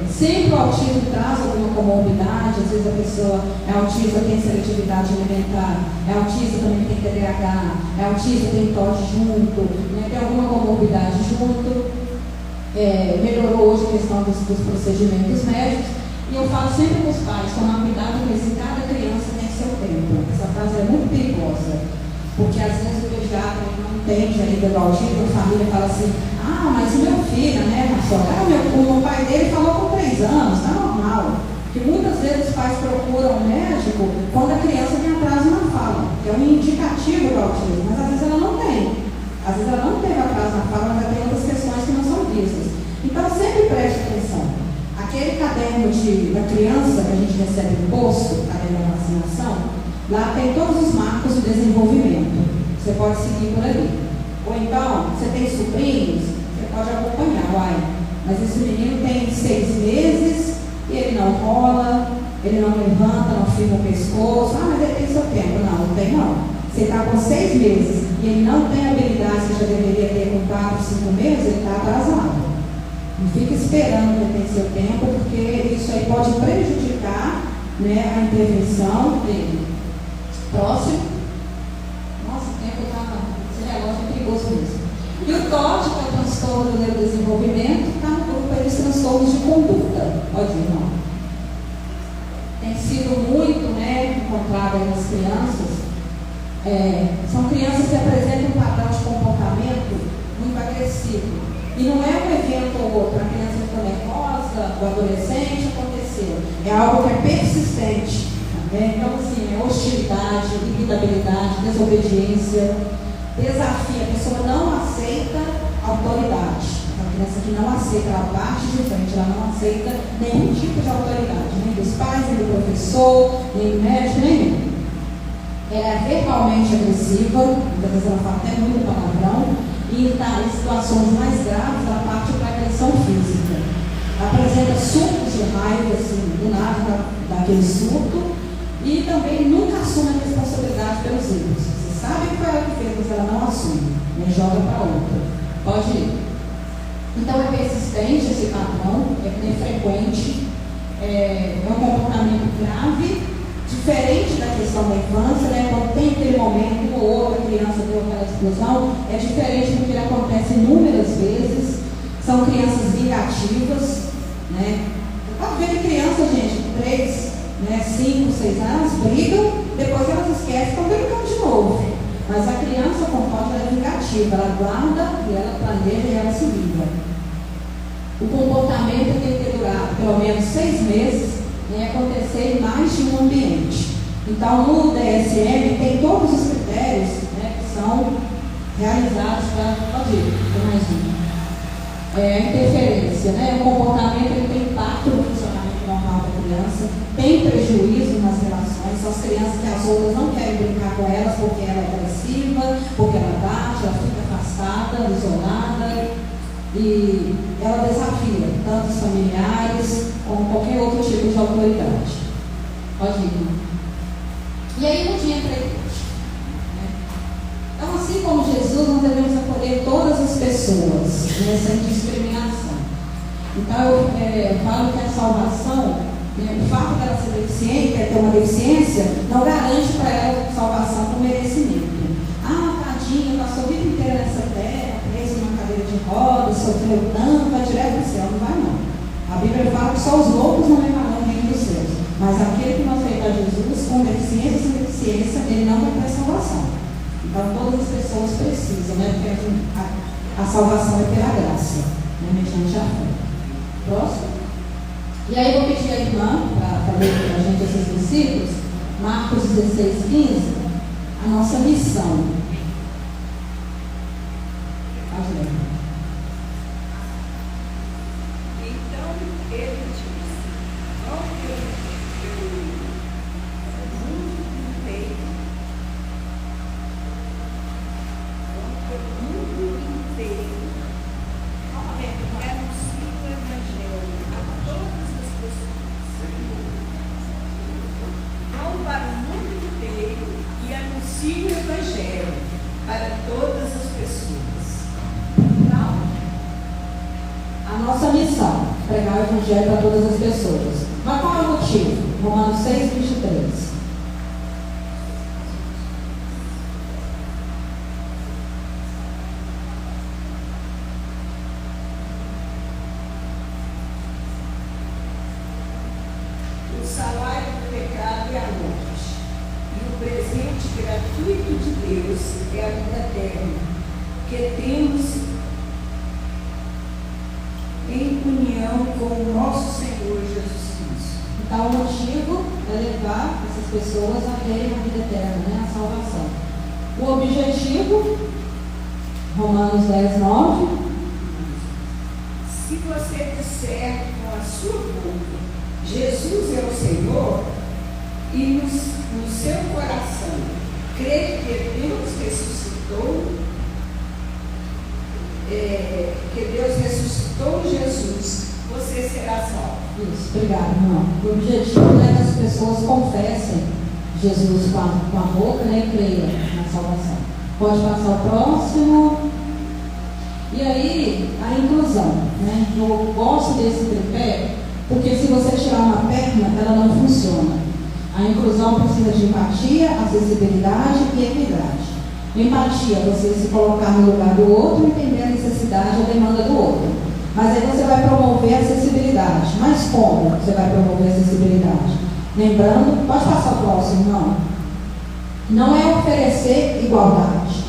Sempre o autismo traz alguma comorbidade, às vezes a pessoa é autista, tem seletividade alimentar, é autista, também tem TDAH, é autista, tem TOD junto, né? Tem alguma comorbidade junto. Melhorou hoje a questão dos procedimentos médicos. E eu falo sempre com os pais, tomar cuidado com isso, cada criança tem seu tempo. Essa frase é muito perigosa. Porque às vezes o pediatra não entende ainda do autismo, a família fala assim, mas o meu filho, né, o pai dele falou com 3 anos, tá normal. Porque muitas vezes os pais procuram um médico quando a criança tem atraso na fala, que é um indicativo do autismo, mas às vezes ela não tem. Às vezes ela não teve atraso na fala, mas ela tem outras questões que não são vistas. Então sempre preste atenção. Aquele caderno da criança que a gente recebe no posto, caderno da vacinação, lá tem todos os marcos de desenvolvimento. Você pode seguir por ali. Ou então, você tem sobrinhos, você pode acompanhar, mas esse menino tem 6 meses e ele não rola, ele não levanta, não firma o pescoço. Mas ele tem seu tempo. Não tem não. Você está com 6 meses e ele não tem a habilidade que já deveria ter com 4, 5 meses, ele está atrasado. Não fica esperando que ele tenha seu tempo, porque isso aí pode prejudicar, né, a intervenção dele. Próximo. Nossa, o tempo está. Esse relógio é perigoso mesmo. E o TOD, que é o transtorno do neurodesenvolvimento, está no grupo aí dos transtornos de conduta. Pode ir, não. Tem sido muito, né, encontrado aí nas crianças. São crianças que apresentam um padrão de comportamento muito agressivo. E não é um evento ou outro, a criança ficou nervosa, o adolescente aconteceu. É algo que é persistente. Então, assim, é hostilidade, irritabilidade, desobediência, desafio. A pessoa não aceita autoridade. A criança que não aceita, ela bate de frente, ela não aceita nenhum tipo de autoridade, nem dos pais, nem do professor, nem do médico, nenhum. Ela é verbalmente agressiva, muitas vezes ela fala até muito palavrão, e está em situações mais graves, ela parte para a agressão física. Apresenta surtos de raiva, assim, do nada daquele surto, e também nunca assume a responsabilidade pelos erros. Você sabe que foi ela que fez, mas ela não assume, né? Joga para outra. Pode ir. Então é persistente esse padrão, é frequente, é um comportamento grave. Diferente da questão da infância, né? Quando tem aquele momento, uma ou outra criança deu aquela explosão, é diferente do que ele acontece inúmeras vezes. São crianças vingativas, né? Eu estava vendo criança, gente, 3, 5, 6 anos, brigam, depois elas esquecem, estão brincando de novo. Mas a criança, conforme ela é vingativa, ela guarda e ela planeja e ela se livra. O comportamento tem que durar pelo menos 6 meses. Acontecer em mais de um ambiente. Então, no DSM tem todos os critérios, né, que são realizados para fazer. Mais um. Interferência, né? O comportamento ele tem impacto no funcionamento normal da criança, tem prejuízo nas relações. São as crianças que as outras não querem brincar com elas porque ela é agressiva, porque ela bate, ela fica afastada, isolada. E ela desafia tanto os familiares como qualquer outro tipo de autoridade. Pode ir. E aí no dia 3, né? Então, assim como Jesus, nós devemos acolher todas as pessoas, né, sem discriminação. Então eu falo que a salvação, né, o fato dela ser deficiente, ter uma deficiência, não garante para ela salvação com merecimento. Tadinha, passou a vida inteira nessa terra, preso numa cadeira de rodas, sofreu tanto, vai direto para o céu. Não vai não. A Bíblia fala que só os loucos não levarão o reino dos céus. Mas aquele que não aceitar Jesus, com deficiência ou sem deficiência, ele não vai ter salvação. Então todas as pessoas precisam, né? Porque a salvação é pela graça, né? Mediante a fé. Próximo. E aí eu vou pedir a irmã para ler para a gente esses versículos, Marcos 16, 15, a nossa missão. Então ele disse: ao que eu mundo inteiro, anuncio o Evangelho a todas as pessoas. Vão para o mundo inteiro e anuncio o Evangelho para todas as pessoas. Então, a nossa missão, pregar o Evangelho para todas as pessoas. Mas qual é o motivo? Romanos 6, 23. o salário do pecado é a morte, e o presente presente gratuito de Deus é a vida eterna, que temos em união com o nosso Senhor Jesus Cristo. Então, o motivo é levar essas pessoas a terem a vida eterna, né? A salvação. O objetivo, Romanos 10, 9. Se você disser com a sua boca, Jesus é o Senhor, e no seu coração crer que Deus ressuscitou Jesus, você será salvo. Isso, obrigado, irmão. O objetivo é que as pessoas confessem Jesus com a boca, né, e creiam na salvação. Pode passar o próximo. E aí, a inclusão, né? Eu gosto desse tripé, porque se você tirar uma perna, ela não funciona. A inclusão precisa de empatia, acessibilidade e equidade. Empatia, você se colocar no lugar do outro, entender a necessidade, a demanda do outro. Mas aí você vai promover a acessibilidade. Mas como você vai promover a acessibilidade? Lembrando, pode passar o próximo, não? Não é oferecer igualdade.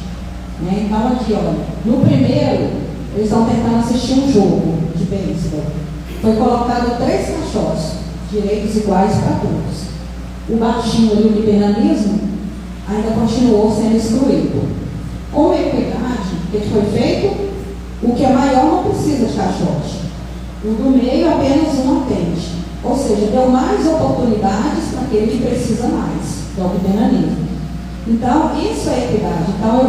Né? Então aqui, olha, no primeiro, eles estão tentando assistir um jogo de beisebol. Foi colocado 3 caixotes, direitos iguais para todos. O baixinho ali, o liberalismo, ainda continuou sendo excluído. Com a equidade, o que foi feito? O que é maior não precisa de caixote. O do meio apenas um atende. Ou seja, deu mais oportunidades para aquele que precisa mais, que é o liberalismo. Então, isso é equidade. Então,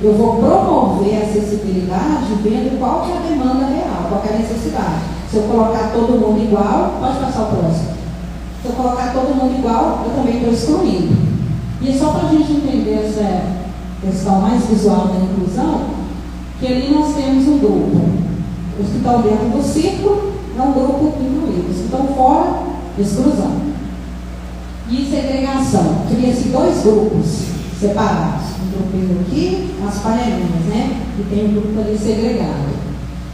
eu vou promover a acessibilidade vendo qual que é a demanda real, qual que é a necessidade. Se eu colocar todo mundo igual, pode passar o próximo. Se eu colocar todo mundo igual, eu também estou excluindo. E só para a gente entender essa questão mais visual da inclusão, que ali nós temos um grupo. Os que estão dentro do círculo é um grupo incluído. Os que estão fora, exclusão. E segregação. Cria-se 2 grupos separados. Um grupinho aqui, as panelinhas, né? E tem um grupo ali segregado.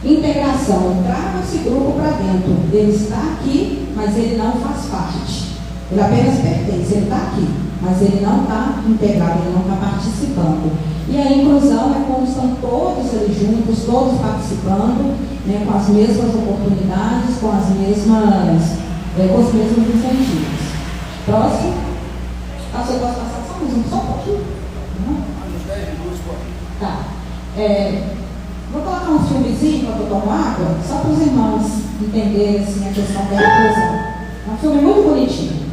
Integração. Traga esse grupo para dentro. Ele está aqui, mas ele não faz parte. Ele apenas pertence. Ele está aqui, mas ele não está integrado, ele não está participando. E a inclusão é quando estão todos ali juntos, todos participando, né, com as mesmas oportunidades, com os mesmos incentivos. Próximo. Eu posso passar só um pouquinho? Uns 10 minutos, pô. Tá. Vou colocar um filmezinho enquanto eu tomo água, só para os irmãos entenderem assim, a questão da inclusão. É um filme muito bonitinho.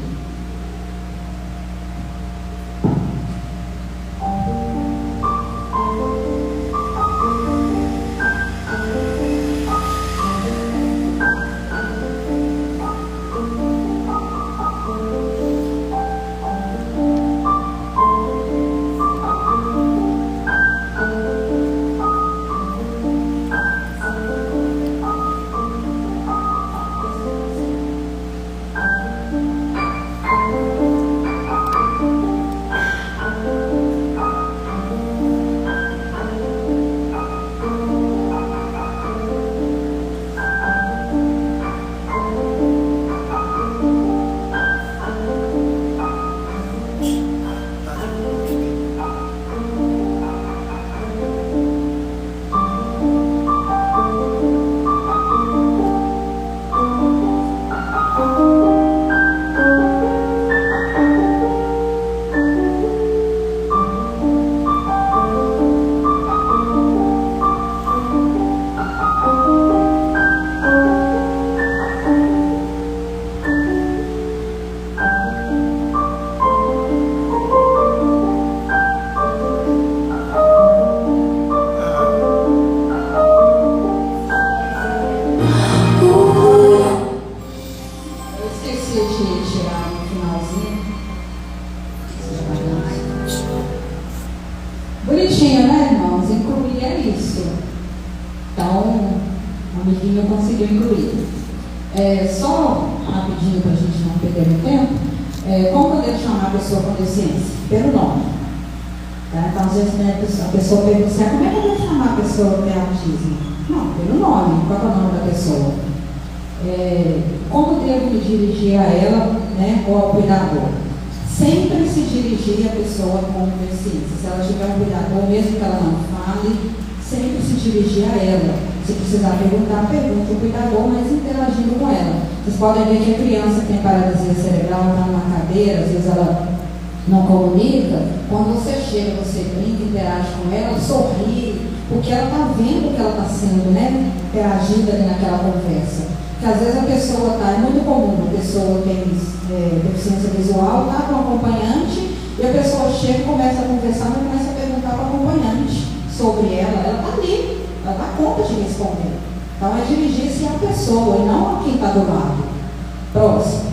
Bonitinho, né, irmãos? Incluir é isso. Então, o amiguinho conseguiu incluir. Só rapidinho para a gente não perder o tempo, como poder chamar a pessoa com deficiência? Pelo nome. Tá? Então, às vezes, né, a pessoa pergunta assim, como é que eu vou chamar a pessoa que tem autismo? Não, pelo nome. Qual é o nome da pessoa? Como devo me dirigir a ela, né, ou ao cuidador? sempre se dirigir à pessoa com deficiência. Se ela tiver um cuidador, mesmo que ela não fale, sempre se dirigir a ela. Se precisar perguntar, pergunte o cuidador, mas interagindo com ela. Vocês podem ver que a criança que tem paralisia cerebral, está numa cadeira, às vezes ela não comunica. Quando você chega, você brinca, interage com ela, sorri, porque ela está vendo que ela está sendo, né, interagida ali naquela conversa. Porque às vezes a pessoa está, é muito comum, a pessoa tem deficiência visual, está com um acompanhante, e a pessoa chega e começa a conversar, mas começa a perguntar para o acompanhante sobre ela está ali, ela dá conta de responder. Então é dirigir-se à pessoa e não a quem está do lado. Próximo.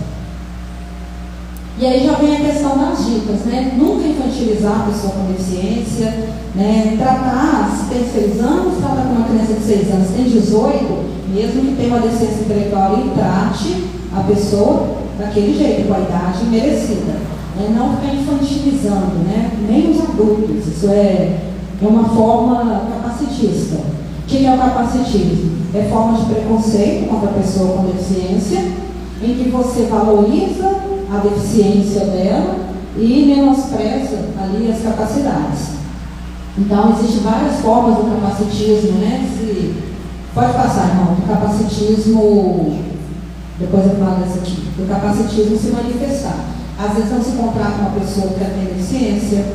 E aí já vem a questão das dicas, né? Nunca infantilizar a pessoa com deficiência, né? Tratar, se tem 6 anos, tratar com uma criança de 6 anos, tem 18, mesmo que tenha uma deficiência intelectual, e trate a pessoa daquele jeito, com a idade merecida. Né? Não ficar infantilizando, né? Nem os adultos. Isso é uma forma capacitista. O que é o capacitismo? É forma de preconceito contra a pessoa com deficiência, em que você valoriza a deficiência dela e menospreza ali as capacidades. Então, existem várias formas do capacitismo, né? Pode passar, irmão, do capacitismo, depois eu falo dessa aqui, do capacitismo se manifestar. Às vezes não se contrata uma pessoa que tem deficiência,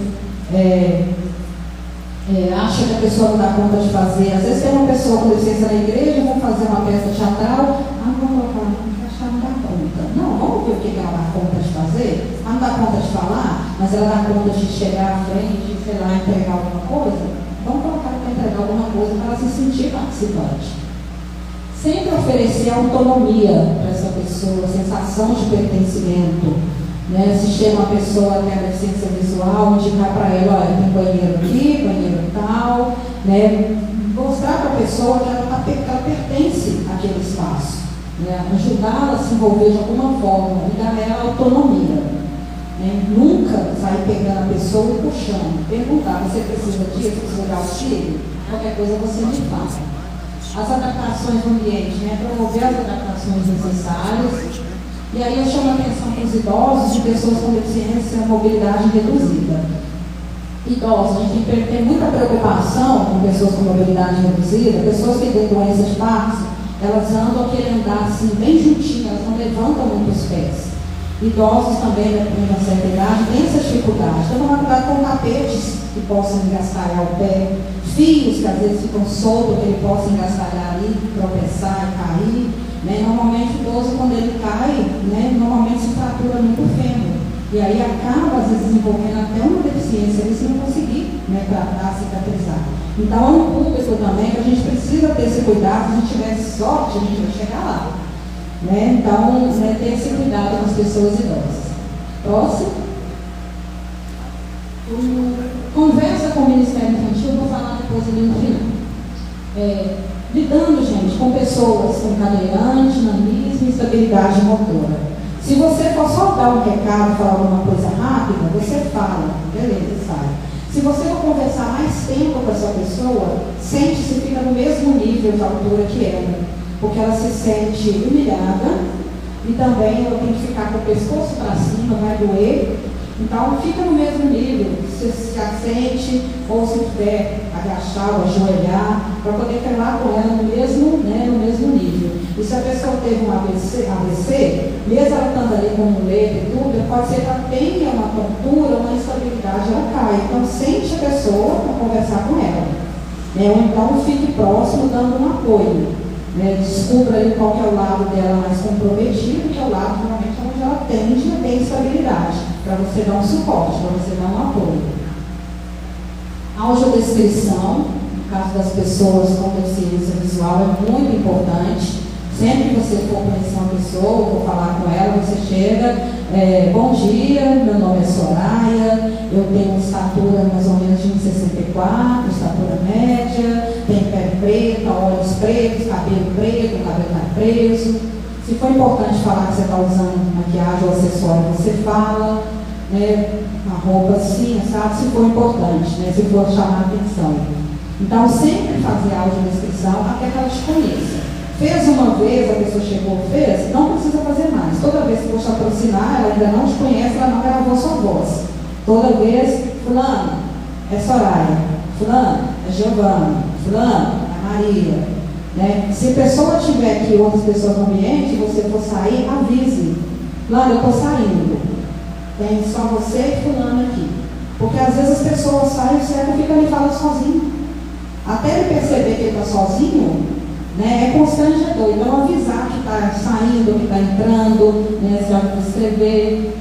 acha que a pessoa não dá conta de fazer. Às vezes tem uma pessoa com deficiência na igreja, vão fazer uma peça teatral, vamos colocar, não dá conta. Não, vamos ver o que ela dá conta de fazer. Ela não dá conta de falar, mas ela dá conta de chegar à frente, sei lá, entregar alguma coisa. Vamos colocar para entregar alguma coisa para ela se sentir participante. Sempre oferecer autonomia para essa pessoa, sensação de pertencimento. Né? Se chega uma pessoa que tem deficiência visual, indicar para ela, olha, tem banheiro aqui, banheiro tal, né? Mostrar para a pessoa que ela pertence àquele espaço. Né? Ajudá-la a se envolver de alguma forma e dar a ela autonomia. Né? Nunca sair pegando a pessoa e puxando. Perguntar, você precisa disso, precisa de auxílio? Qualquer coisa você me fala. As adaptações no ambiente, né? Promover as adaptações necessárias. E aí eu chamo a atenção para os idosos e pessoas com deficiência, mobilidade reduzida. Idosos, a gente tem muita preocupação com pessoas com mobilidade reduzida, pessoas que têm doença de Parkinson, elas andam querendo andar assim, bem juntinho, elas não levantam muito os pés. Idosos também, né, com uma certa idade, têm essa dificuldade. Então, tomar cuidado com tapetes que possam engastalhar o pé, fios que às vezes ficam soltos, que ele possa engastalhar ali, tropeçar e cair. Né? Normalmente o idoso, quando ele cai, né, normalmente se fratura muito o fêmur. E aí acaba, às vezes, desenvolvendo até uma deficiência, ele se não conseguir, né, tratar, cicatrizar. Então, é um público também que a gente precisa ter esse cuidado. Se a gente tiver sorte, a gente vai chegar lá. Né? Então, né, ter esse cuidado com as pessoas idosas. Próximo. Conversa com o Ministério Infantil, vou falar depois ali no final. Lidando, gente, com pessoas com cadeirante, nanismo e instabilidade motora. Se você for só dar um recado, falar alguma coisa rápida, você fala, beleza, sai. Se você for conversar mais tempo com essa pessoa, sente-se, fica no mesmo nível de altura que ela, porque ela se sente humilhada e também ela tem que ficar com o pescoço para cima, vai doer. Então, fica no mesmo nível, se assente, ou se puder agachar ou ajoelhar, para poder falar com ela no mesmo nível. E se a pessoa teve um AVC, mesmo ela estando ali com muleta e tudo, pode ser que ela tenha uma tontura, uma instabilidade, ela cai. Então, sente a pessoa para conversar com ela. Ou então, fique próximo, dando um apoio. Descubra ali qual que é o lado dela mais comprometido, que é o lado normalmente onde ela tende a ter instabilidade, para você dar um suporte, para você dar um apoio. Audiodescrição, no caso das pessoas com deficiência visual, é muito importante. Sempre que você for conhecer uma pessoa, for falar com ela, você chega, bom dia, meu nome é Soraya, eu tenho estatura mais ou menos de 1,64, estatura média, tenho pele preta, olhos pretos, cabelo preto, o cabelo está preso. Se for importante falar que você está usando maquiagem ou acessório, você fala, a roupa assim, sabe? Se for importante, se for chamar a atenção. Então, sempre fazer audiodescrição até que ela te conheça. Fez uma vez, a pessoa chegou, fez, não precisa fazer mais. Toda vez que for te aproximar, ela ainda não te conhece, ela não gravou sua voz. Toda vez, fulano, é Soraya, fulano, é Giovana, fulano, é Maria. Né? Se a pessoa tiver aqui outras pessoas no ambiente, você for sair, avise. Fulano, eu estou saindo. Tem só você e fulano aqui. Porque às vezes as pessoas saem e o cego fica ali falando sozinho. Até ele perceber que ele está sozinho, né, é constrangedor. Então avisar que está saindo, que está entrando, né, já escrever,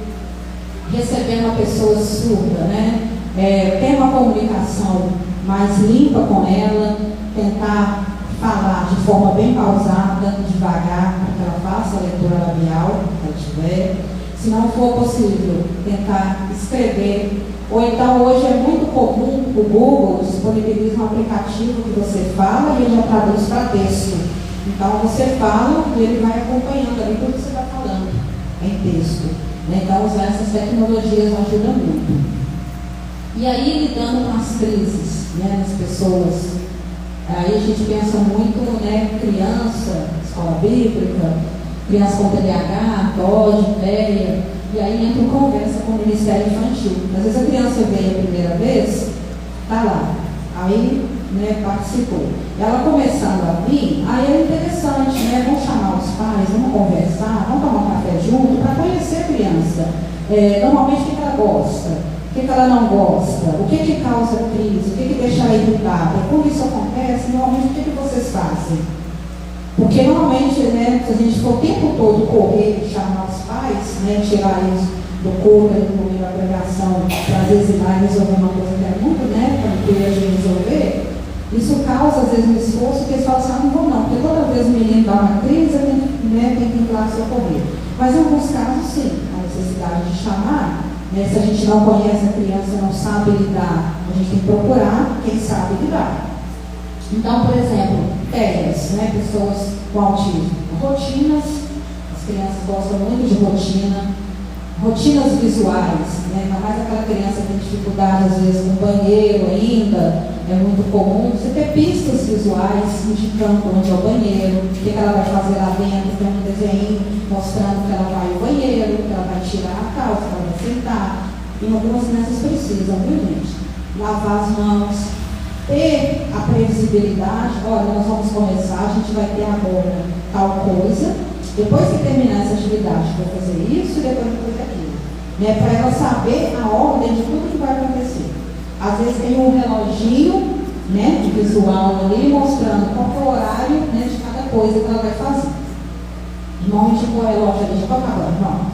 receber uma pessoa surda, né, ter uma comunicação mais limpa com ela, tentar falar de forma bem pausada, devagar, para que ela faça a leitura labial, se ela tiver. Se não for possível, tentar escrever. Ou então, hoje é muito comum, o Google disponibiliza um aplicativo que você fala e ele já traduz para texto. Então, você fala e ele vai acompanhando ali tudo que você está falando em texto. Então, usar essas tecnologias ajuda muito. E aí, lidando com as crises, né, das pessoas, aí a gente pensa muito, né, criança, escola bíblica, criança com TDAH, TOD, TEA, e aí entra conversa com o Ministério Infantil. Às vezes a criança veio a primeira vez, está lá, aí, né, participou. Ela começando a vir, aí é interessante, né, vamos chamar os pais, vamos conversar, vamos tomar um café junto, para conhecer a criança. Normalmente o que ela gosta, o que ela não gosta, o que causa crise, o que deixa ela irritada. Quando isso acontece, normalmente o que vocês fazem? Porque normalmente, né, se a gente for o tempo todo correr e chamar os pais, né, tirar eles do corpo, no momento da pregação, para às vezes ir lá e resolver uma coisa que é muito, né, tranquila de resolver, isso causa às vezes um esforço que eles falam assim, não vou não, porque toda vez o menino dá uma crise, tem que ir lá socorrer. Mas em alguns casos, sim, a necessidade de chamar, né, se a gente não conhece a criança, não sabe lidar, a gente tem que procurar quem sabe lidar. Então, por exemplo, TEAs, né, pessoas com autismo, rotinas, as crianças gostam muito de rotinas visuais, né, ainda mais aquela criança que tem dificuldade às vezes com banheiro ainda, é muito comum você ter pistas visuais indicando onde é o banheiro, o que ela vai fazer lá dentro, tem um desenho mostrando que ela vai ao banheiro, que ela vai tirar a calça, que ela vai sentar. E algumas crianças precisam, viu, gente? Lavar as mãos, ter a previsibilidade, olha, nós vamos começar, a gente vai ter agora tal coisa, depois que terminar essa atividade, vou fazer isso e depois vou fazer aquilo. Né, para ela saber a ordem de tudo que vai acontecer. Às vezes tem um reloginho, né, visual ali, mostrando qual é o horário, né, de cada coisa que ela vai fazer. Normalmente com o relógio ali, já estou acabando, não.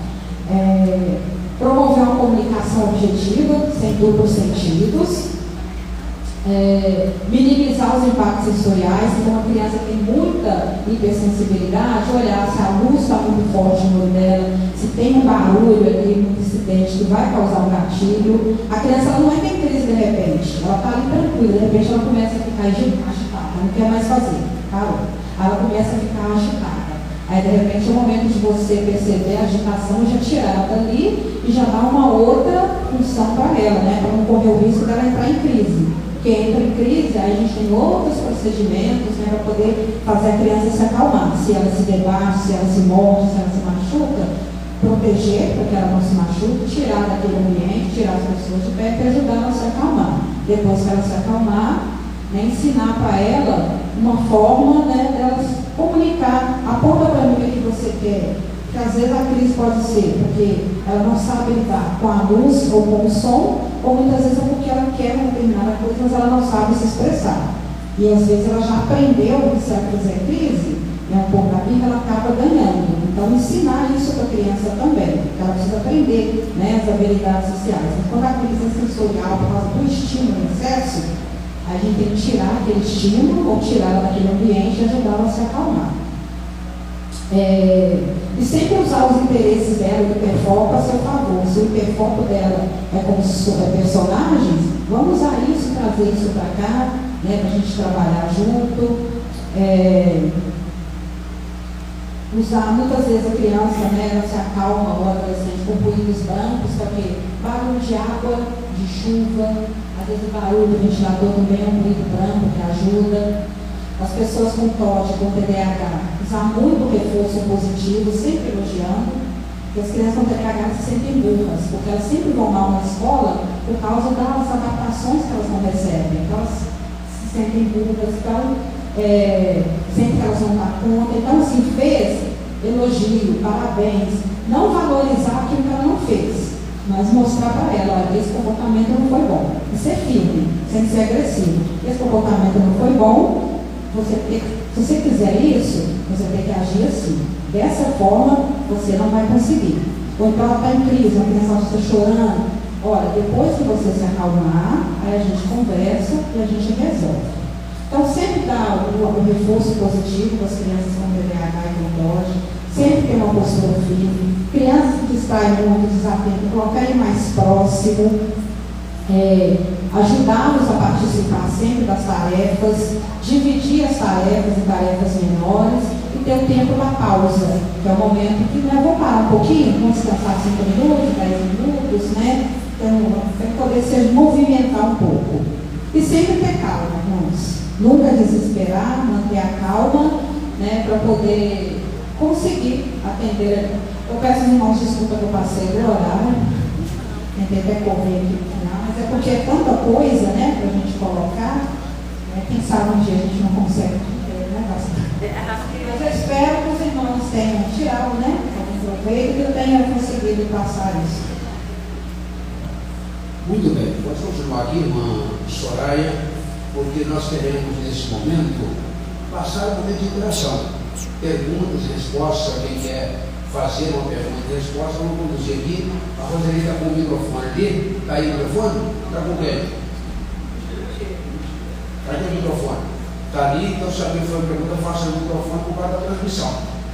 Promover uma comunicação objetiva, sem duplos sentidos. Minimizar os impactos sensoriais. Então a criança tem muita hipersensibilidade, olhar se a luz está muito forte no olho dela, se tem um barulho ali, um incidente que vai causar um gatilho. A criança ela não é em crise de repente, ela está ali tranquila, de repente ela começa a ficar agitada, não quer mais fazer, parou. Ela começa a ficar agitada. Aí de repente é o momento de você perceber a agitação e já tirar ela dali e já dar uma outra função para ela, né? Para não correr o risco dela entrar em crise. Porque entra em crise, aí a gente tem outros procedimentos, né, para poder fazer a criança se acalmar. Se ela se debate, se ela se morde, se ela se machuca, proteger para que ela não se machuque, tirar daquele ambiente, tirar as pessoas de perto e ajudar ela a se acalmar. Depois que ela se acalmar, né, ensinar para ela uma forma, né, dela comunicar. Aponta para mim o que você quer. Porque às vezes a crise pode ser porque ela não sabe lidar com a luz ou com o som, ou muitas vezes é porque ela quer uma determinada coisa, mas ela não sabe se expressar. E às vezes ela já aprendeu que se ela fizer crise, né, um pouco da birra, ela acaba ganhando. Então ensinar isso para a criança também, porque ela precisa aprender, né, as habilidades sociais. Mas quando a crise é sensorial por causa do estímulo em excesso, a gente tem que tirar aquele estímulo ou tirar ela daquele ambiente e ajudar ela a se acalmar. E sempre usar os interesses dela, do hiperfoco, a seu favor. Se o hiperfoco dela é como personagens, vamos usar isso, trazer isso para cá, né, para a gente trabalhar junto. Usar, muitas vezes a criança, né, ela se acalma, o adolescente, com ruídos brancos, porque barulho de água, de chuva, às vezes o barulho do ventilador também é um ruído branco que ajuda. as pessoas com TOD, com TDAH, usar muito o reforço positivo, sempre elogiando, porque as crianças com TDAH se sentem burras, porque elas sempre vão mal na escola por causa das adaptações que elas não recebem. Então, elas se sentem burras, então, sempre que elas não dão conta. Então, assim, fez elogio, parabéns, não valorizar aquilo que ela não fez, mas mostrar para ela, olha, esse comportamento não foi bom. E ser firme, sem ser agressivo. Esse comportamento não foi bom, se você quiser isso, você tem que agir assim. Dessa forma, você não vai conseguir. Ou então ela está em crise, a criança está chorando. Olha, depois que você se acalmar, aí a gente conversa e a gente resolve. Então, sempre dá o reforço positivo para as crianças com TDAH e com TOD, sempre ter uma postura firme. Crianças que distraem muito, desatentam, colocar ele mais próximo, ajudá-los a participar sempre das tarefas, dividir as tarefas em tarefas menores e ter o tempo da pausa, que é o momento que vou parar um pouquinho, vamos descansar 5 minutos, 10 minutos, né? Então, tem que poder se movimentar um pouco. E sempre ter calma, irmãos. Nunca desesperar, manter a calma, né, para poder conseguir atender. Eu peço aos irmãos desculpa que eu passei do horário, tentei até correr aqui no final, mas é porque é tanta coisa, né, para a gente colocar, né, quem sabe um dia a gente não consegue, né, mas eu espero que os irmãos tenham tirado, né, algum proveito, que eu tenha conseguido passar isso. Muito bem, pode continuar aqui, irmã Soraya, porque nós queremos, nesse momento, passar um momento de interação. Perguntas e respostas, quem quer fazer uma pergunta e resposta, vamos conduzir aqui. A Roseli está com o microfone ali. Está aí o microfone? Está com quem? Cadê o microfone? Está ali, então se alguém for pergunta, faça o microfone por causa da transmissão,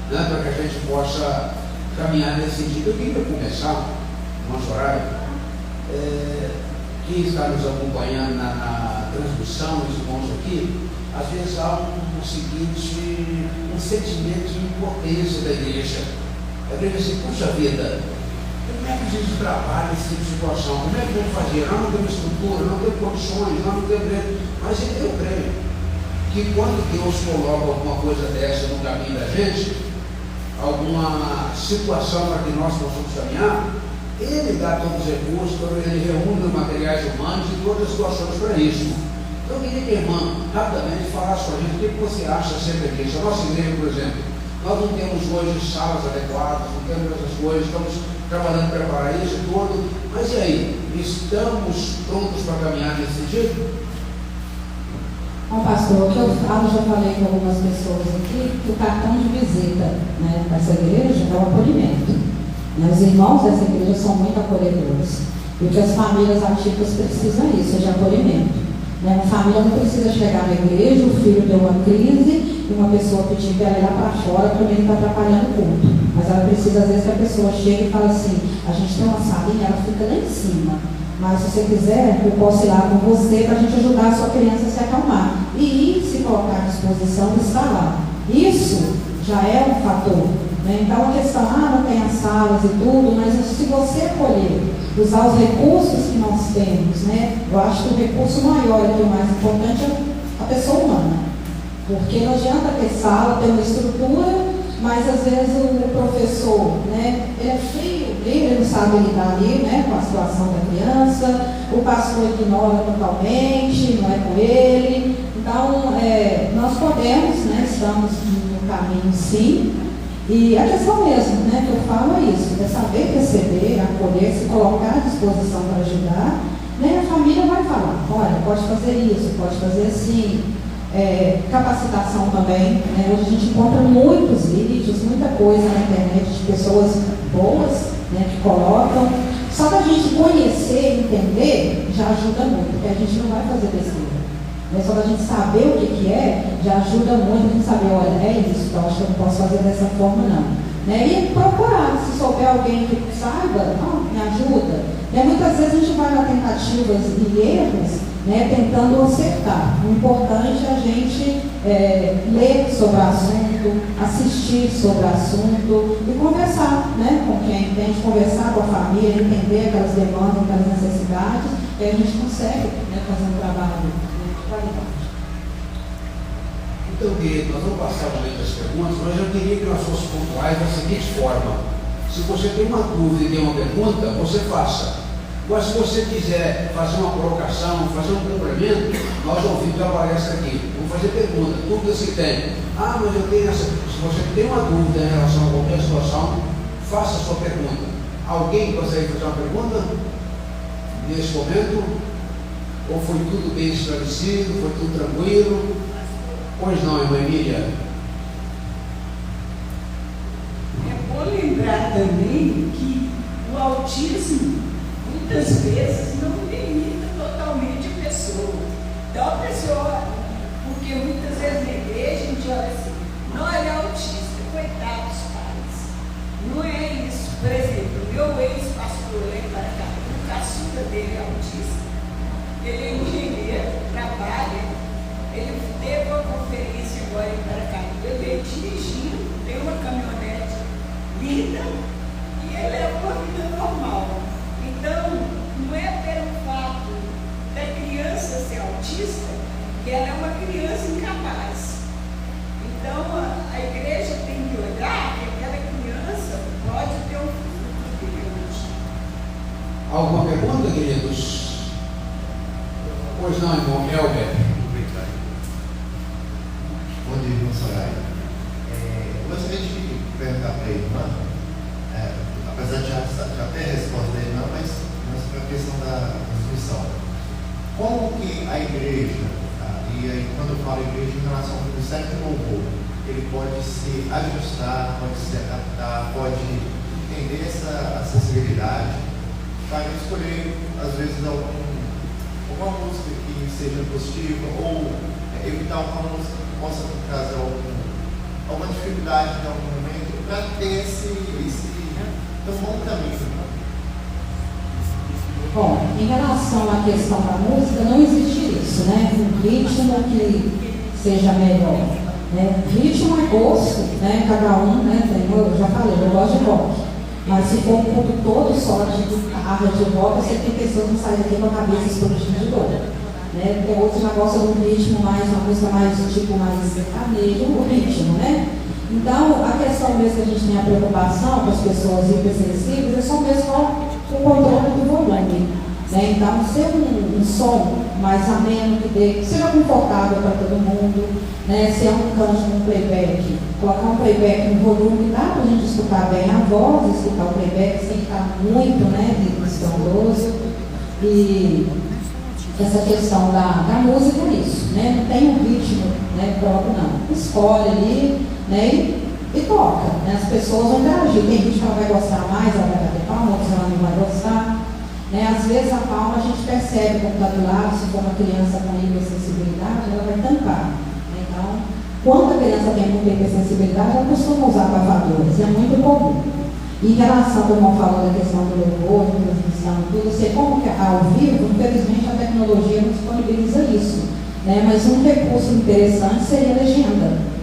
né? Para que a gente possa caminhar nesse sentido. Eu queria começar, irmã Soraya, quem está nos acompanhando na transmissão, os irmãos aqui, às vezes há um sentimento de impotência da igreja. A igreja assim, puxa vida, como é que a gente trabalha nesse tipo de situação? Como é que vamos fazer? Nós não temos estrutura, não temos condições, nós não temos. Mas eu creio que quando Deus coloca alguma coisa dessa no caminho da gente, alguma situação para que nós possamos caminhar, Ele dá todos os recursos, ele reúne os materiais humanos e todas as situações para isso. Então, eu queria que a irmã rapidamente falasse para a gente o que você acha acerca disso. A nossa igreja, por exemplo, nós não temos hoje salas adequadas, não temos essas coisas, estamos trabalhando para preparar isso tudo, mas e aí? Estamos prontos para caminhar nesse sentido? Bom, pastor, o que eu falo, já falei com algumas pessoas aqui, que o cartão de visita, né, dessa igreja é o acolhimento. Os irmãos dessa igreja são muito acolhedores, porque as famílias atípicas precisam disso, de acolhimento. Uma família não precisa chegar na igreja, o filho deu uma crise e uma pessoa pedir para ela ir lá para fora porque ele está atrapalhando o culto. Mas ela precisa, às vezes, que a pessoa chegue e fale assim, a gente tem uma salinha, ela fica lá em cima, mas se você quiser, eu posso ir lá com você para a gente ajudar a sua criança a se acalmar. E se colocar à disposição, estar lá. Isso já é um fator. Então a questão, não tem as salas e tudo, mas se você acolher, usar os recursos que nós temos, né? Eu acho que o recurso maior e o mais importante é a pessoa humana. Porque não adianta ter sala, ter uma estrutura, mas às vezes o professor, né, ele é frio, ele não sabe lidar ali, né, com a situação da criança, o pastor ignora totalmente, não é com ele. Então, nós podemos, né, estamos no caminho sim. E a questão mesmo, né, que eu falo é isso, é saber receber, acolher, se colocar à disposição para ajudar, né, a família vai falar, olha, pode fazer isso, pode fazer assim, capacitação também, né, hoje a gente encontra muitos vídeos, muita coisa na internet de pessoas boas, né, que colocam, só da gente conhecer e entender, já ajuda muito, porque a gente não vai fazer besteira. Só da gente saber o que é, já ajuda muito a gente saber, olha, é isso, então acho que eu não posso fazer dessa forma não. E procurar, se souber alguém que saiba, me ajuda. Muitas vezes a gente vai na tentativas e erros, né, tentando acertar. O importante é a gente ler sobre o assunto, assistir sobre o assunto e conversar, né, com quem entende, conversar com a família, entender aquelas demandas, aquelas necessidades, e a gente consegue, né, fazer um trabalho. Então, querido, nós vamos passar o momento das perguntas, mas eu queria que nós fôssemos pontuais da seguinte forma: se você tem uma dúvida e tem uma pergunta, você faça. Mas se você quiser fazer uma colocação, fazer um complemento, nós ouvimos a palestra aqui. Vamos fazer pergunta, dúvidas que tem. Ah, mas eu tenho essa. Se você tem uma dúvida em relação a qualquer situação, faça a sua pergunta. Alguém gostaria de fazer uma pergunta nesse momento? Ou foi tudo bem esclarecido? Foi tudo tranquilo? Pois não, irmã Emília? É bom lembrar também que o autismo muitas vezes não limita totalmente a pessoa. Então a pessoa, porque muitas vezes na igreja a gente olha assim, não, ele é autista, coitado dos pais. Não é isso. Por exemplo, meu ex-pastor lá em Paracá, o caçula dele é autista. Ele é engenheiro, trabalha. Ele teve uma conferência agora em Paracá. Ele veio dirigindo, tem uma caminhonete linda e ele leva uma vida normal. Então, não é pelo fato da criança ser autista que ela é uma criança incapaz. Então, a igreja tem que olhar que aquela criança pode ter um futuro brilhante. Alguma pergunta, queridos? Pois não, irmão Helber. Bom dia, irmão Soraya. Eu gostaria de perguntar para a irmã, apesar de já ter a resposta da irmã, mas para a questão da transmissão. Como que a igreja, e aí quando eu falo igreja em relação ao ministério de louvor, ele pode se ajustar, pode se adaptar, pode entender essa acessibilidade, para escolher, às vezes, alguma música que seja positiva, ou evitar uma música que possa trazer alguma dificuldade em algum momento, para ter esse bom caminho. Bom, em relação à questão da música, não existe isso, né? Um ritmo que seja melhor. Né? Ritmo é gosto, né? Cada um, né? Eu já falei, eu gosto de rock. Mas se for um culto todo só de guitarra, de rock, você tem pessoas que saem daqui com a cabeça explodindo de dor. Né? Tem outros já gostam de um ritmo mais, uma música mais tipo mais sertanejo, o ritmo, né? Então, a questão mesmo que a gente tem a preocupação com as pessoas hipersensíveis é só mesmo com o controle do volume. Né? Então, ser um som mais ameno, que seja confortável para todo mundo, né? Se é um canto com playback, colocar um playback no volume, dá para a gente escutar bem a voz, escutar o playback sem estar muito, né, estrondoso. E essa questão da música é isso, né? Não tem um ritmo, né, próprio, não. Escolhe ali, né, e toca. Né? As pessoas vão interagir. Tem gente que ela vai gostar mais, ela vai bater palma, outros ela não vai gostar. Né? Às vezes a palma a gente percebe como está do lado, se for uma criança com hipersensibilidade, ela vai tampar. Né? Então, quando a criança tem muita hipersensibilidade, ela costuma usar abafadores, é muito comum. Em relação, como eu falo da questão do louvor, da transmissão, tudo, sei como que ao vivo, infelizmente a tecnologia não disponibiliza isso. Né? Mas um recurso interessante seria a legenda.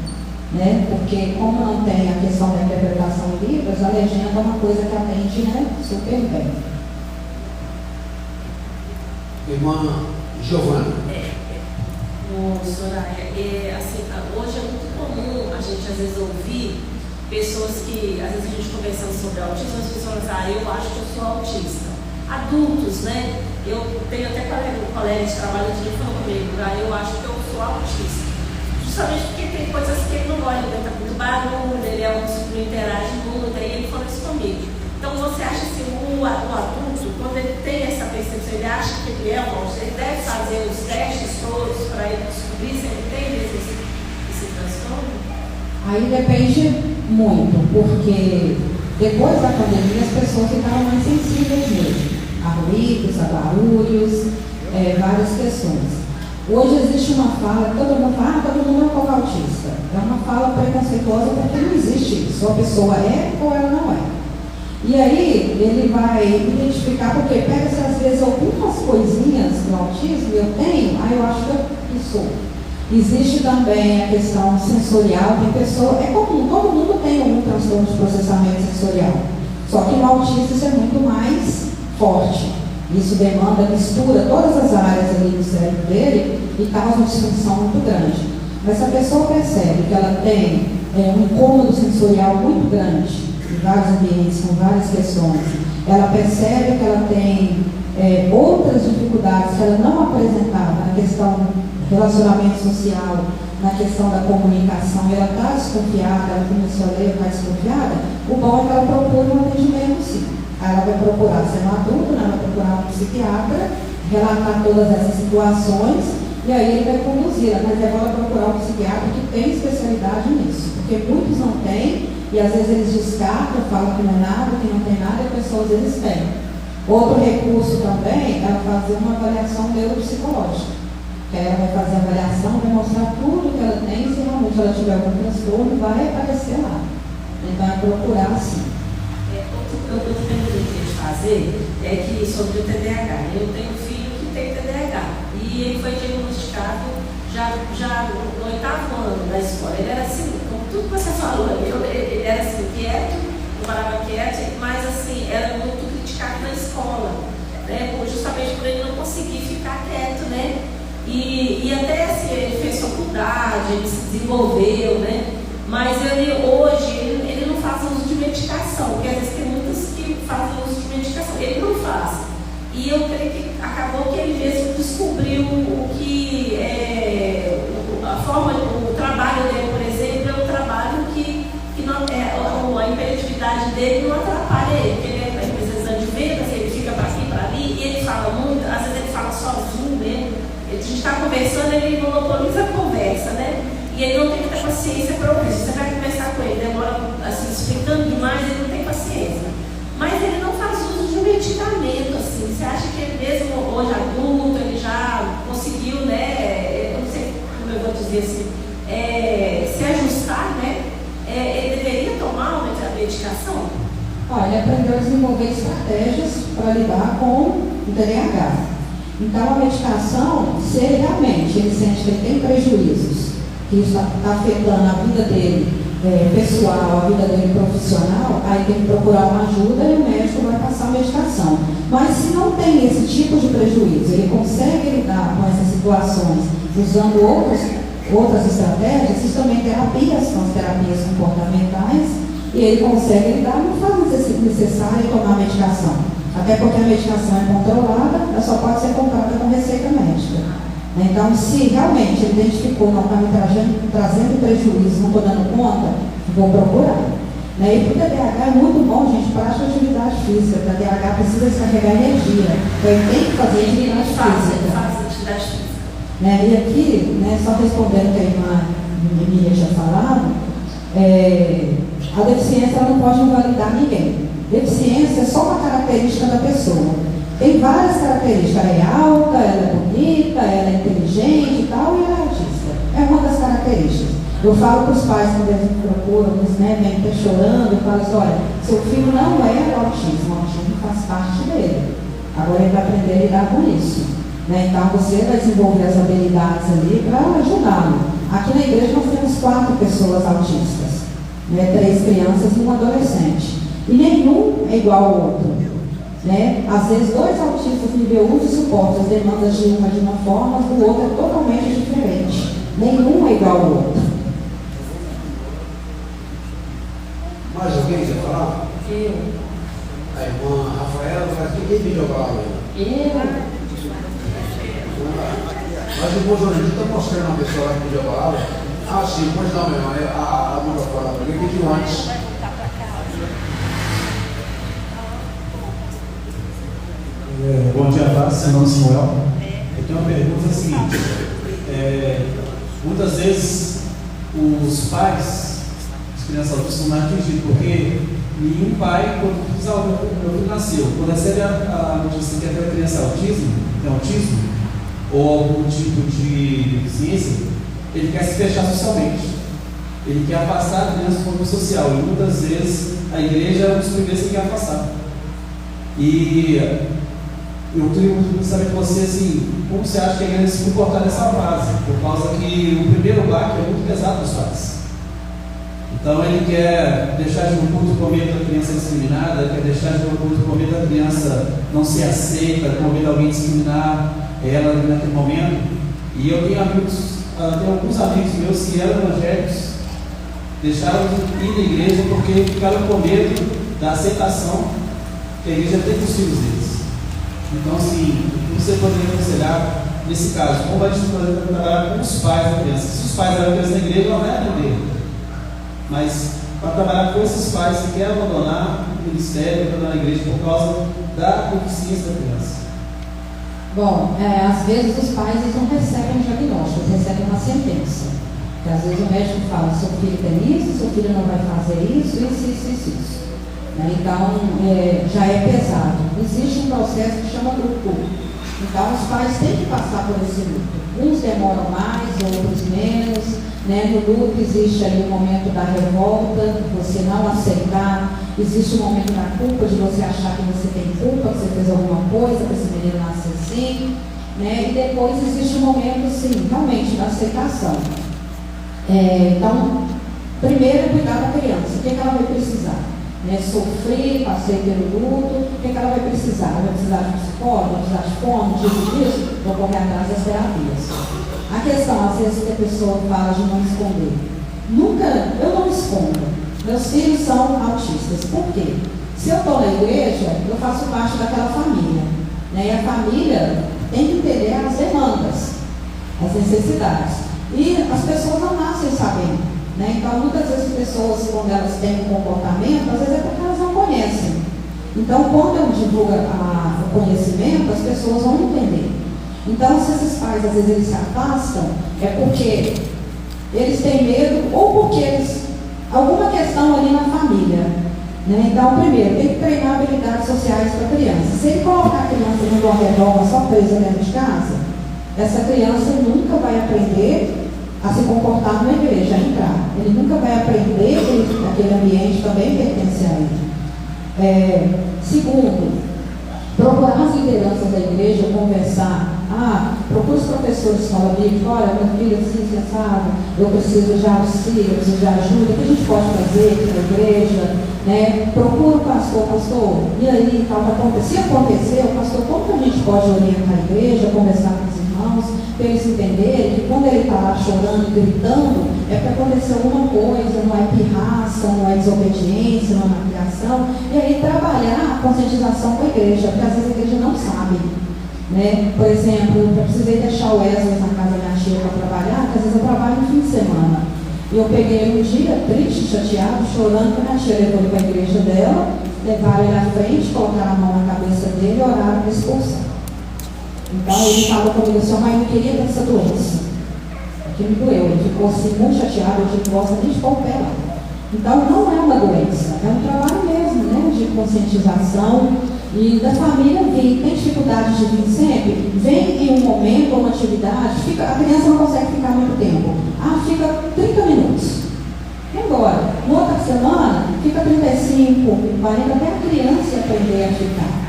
Né? Porque como não tem a questão da interpretação em livros, a legenda é uma coisa que atende, né, super bem. Irmã Giovana. Soraya, assim, hoje é muito comum a gente às vezes ouvir pessoas que, às vezes a gente conversando sobre autismo, as pessoas falam, eu acho que eu sou autista. Adultos, né? Eu tenho até colegas que trabalham de falando comigo, eu acho que eu sou autista. Justamente porque tem coisas que ele não gosta, ele está muito barulho, ele é um que não interage muito, aí ele falou isso comigo. Então você acha que o adulto, quando ele tem essa percepção, ele acha que ele é um autista, ele deve fazer os testes todos para ele descobrir se ele tem esse transtorno? Aí depende muito, porque depois da pandemia as pessoas ficaram mais sensíveis mesmo, a ruídos, a barulhos, várias questões. Hoje existe uma fala, todo mundo fala, todo mundo é um pouco autista. É uma fala preconceituosa porque não existe isso. Ou a pessoa é ou ela não é. E aí ele vai identificar, porque pega-se às vezes algumas coisinhas do autismo, eu tenho, eu acho que eu sou. Existe também a questão sensorial, tem pessoa, é comum, todo mundo tem algum transtorno de processamento sensorial. Só que no autista isso é muito mais forte. Isso demanda, mistura todas as áreas ali do cérebro dele e causa uma disfunção muito grande. Mas se a pessoa percebe que ela tem um incômodo sensorial muito grande, em vários ambientes, com várias questões, ela percebe que ela tem outras dificuldades que ela não apresentava na questão do relacionamento social, na questão da comunicação, e ela está desconfiada, ela começou a ler, está desconfiada, o bom é que ela procure um atendimento sim. Aí ela vai procurar, sendo adulto, né, vai procurar um psiquiatra, relatar todas essas situações, e aí ele vai conduzir, mas é bom procurar um psiquiatra que tem especialidade nisso, porque muitos não têm, e às vezes eles descartam, falam que não é nada, que não tem nada, e as pessoas eles têm. Outro recurso também é fazer uma avaliação neuropsicológica. Que ela vai fazer a avaliação, vai mostrar tudo que ela tem, se realmente ela tiver algum transtorno, vai aparecer lá. Então é procurar assim. Outra pergunta que eu queria te fazer é que sobre o TDAH. Eu tenho um filho que tem TDAH e ele foi diagnosticado já no 8º ano da escola. Ele era assim, como tudo que você falou, ele era assim, quieto, eu parava quieto, mas assim, era muito criticado na escola, né? Justamente por ele não conseguir ficar quieto, né? E até assim, ele fez faculdade, ele se desenvolveu, né? Mas hoje ele não faz uso de medicação, porque às vezes tem muitos que fazem uso de medicação, ele não faz. E eu creio que acabou que ele mesmo descobriu o que o trabalho dele, por exemplo, é um trabalho que não, a impeditividade dele não atrapalha ele, porque ele é empresário de vendas, ele fica para aqui, para ali, e ele fala muito, às vezes ele fala sozinho mesmo. A gente está conversando, ele monopoliza a conversa, né? E ele não tem muita paciência para ouvir. Você vai conversar com ele, demora assim, explicando demais, ele não tem paciência. Mas ele não faz uso de um medicamento, assim. Você acha que ele mesmo, hoje adulto, ele já conseguiu, né? Eu não sei como eu vou dizer assim, se ajustar, né? Ele deveria tomar uma medicação? Olha, ele aprendeu a desenvolver estratégias para lidar com o TDAH. Então, a medicação, se realmente ele sente que ele tem prejuízos, que isso está afetando a vida dele pessoal, a vida dele profissional, aí tem que procurar uma ajuda e o médico vai passar a medicação. Mas se não tem esse tipo de prejuízo, ele consegue lidar com essas situações usando outras estratégias, isso também terapias, são as terapias comportamentais, e ele consegue lidar, não faz necessário tomar medicação. Até porque a medicação é controlada, ela só pode ser comprada com receita médica. Então, se realmente ele identificou, não está me trazendo prejuízo, não estou dando conta, vou procurar. E para o TDAH é muito bom, gente, prática de atividade física. O TDAH precisa descarregar energia. Então, ele tem que fazer atividade física. Faz atividade física. E aqui, só respondendo o que a irmã Emília tinha falado, a deficiência ela não pode invalidar ninguém. Deficiência é só uma característica da pessoa. Tem várias características. Ela é alta, ela é bonita, ela é inteligente e tal, e ela é autista. É uma das características. Eu falo para os pais quando eles me procuram, vêm até chorando, eu falo assim, olha, seu filho não é autismo, o autismo faz parte dele. Agora ele vai aprender a lidar com isso. Então você vai desenvolver as habilidades ali para ajudá-lo. Aqui na igreja nós temos 4 pessoas autistas, 3 crianças e um adolescente. E nenhum é igual ao outro. Às vezes 2 autistas nível 1 suportam as demandas de uma forma, do outro é totalmente diferente. Nenhum é igual ao outro. Mais alguém quer falar? Eu. A irmã Rafaela faz que videoaula? Mas o irmão Jorginho está mostrando uma pessoa lá que videoaula. Ah, sim, pode dar, minha irmã. A mão para falar, porque pediu antes. Bom dia, paz. Meu nome é Samuel. Eu tenho uma pergunta seguinte. Muitas vezes os pais, as crianças autistas, são mais atingidos, porque nenhum pai, quando meu filho nasceu, quando recebe a notícia que a criança tem autismo, ou algum tipo de deficiência, ele quer se fechar socialmente. Ele quer afastar a criança do convívio social. E muitas vezes a igreja é um dos primeiros que quer afastar. E eu queria saber de você, assim, como você acha que a igreja se comportar nessa fase? Por causa que o primeiro baque é muito pesado para os pais. Então ele quer deixar de um culto com medo da criança discriminada, quer deixar de um culto com medo da criança não ser aceita, com medo de alguém discriminar ela naquele momento. E eu tenho amigos tem alguns amigos meus que eram evangélicos, deixaram de ir na igreja porque ficaram com medo da aceitação que a igreja tem com os filhos deles. Então, assim, o que você poderia aconselhar nesse caso? Como a gente poderia trabalhar com os pais da criança? Se os pais eram criança na igreja, ela vai aprender. Mas para trabalhar com esses pais que querem abandonar o ministério, abandonar a igreja por causa da deficiência da criança. Bom, às vezes os pais eles não recebem um diagnóstico, eles recebem uma sentença. Porque às vezes o médico fala, seu filho tem isso, seu filho não vai fazer isso. Né? Então, já é pesado. Existe um processo que chama luto. Então, os pais têm que passar por esse luto. Uns demoram mais, outros menos. Né? No luto existe aí o momento da revolta, você não aceitar. Existe o momento da culpa, de você achar que você tem culpa, que você fez alguma coisa, que esse menino nasce assim. Né? E depois existe o momento, sim, realmente, da aceitação. Então, primeiro é cuidar da criança. O que ela vai precisar? Né? Sofrer, passei pelo luto. O que ela vai precisar? Ela vai precisar de um psicólogo, vai precisar de fome, disso, vou correr atrás das terapias. A questão, às vezes, que a pessoa fala de não esconder. Eu não escondo. Meus filhos são autistas. Por quê? Se eu estou na igreja, eu faço parte daquela família. Né? E a família tem que entender as demandas, as necessidades. E as pessoas não nascem sabendo. Né? Então, muitas vezes as pessoas, quando elas têm um comportamento, às vezes é porque elas não conhecem. Então, quando eu divulgo o conhecimento, as pessoas vão entender. Então, se esses pais, às vezes, eles se afastam, é porque eles têm medo ou porque alguma questão ali na família. Né? Então, primeiro, tem que treinar habilidades sociais para a criança. Se ele colocar a criança dentro de uma redoma só presa dentro de casa, essa criança nunca vai aprender a se comportar na igreja, a entrar. Ele nunca vai aprender que aquele ambiente também pertence a ele. Segundo, procurar as lideranças da igreja, conversar. Procura os professores de escola bíblica. Olha, meu filho assim, sabe, eu preciso de auxílio, eu preciso de ajuda. O que a gente pode fazer aqui na igreja? Né? Procura o pastor, e aí, tal, se acontecer, o pastor, como que a gente pode orientar a igreja, conversar com os irmãos, para eles entenderem que quando ele está lá chorando e gritando, é para acontecer alguma coisa, não é pirraça, não é desobediência, não é criação, e aí trabalhar a conscientização com a igreja, porque às vezes a igreja não sabe. Né? Por exemplo, eu precisei deixar o Wesley na casa da minha tia para trabalhar, porque às vezes eu trabalho no fim de semana. E eu peguei um dia triste, chateado, chorando, que a minha tia levou ele para a igreja dela, levaram ele à frente, colocaram a mão na cabeça dele e oraram para expulsar. Então ele falou comigo assim, mas eu não queria ter essa doença. Porque me doeu, ele ficou assim muito chateado, eu não gosto nem de pôr o pé lá. Então não é uma doença, é um trabalho mesmo, né, de conscientização. E da família tem dificuldade de vir sempre, vem em um momento, uma atividade, a criança não consegue ficar muito tempo. Fica 30 minutos. E agora? Na outra semana, fica 35, 40, até a criança aprender a ficar.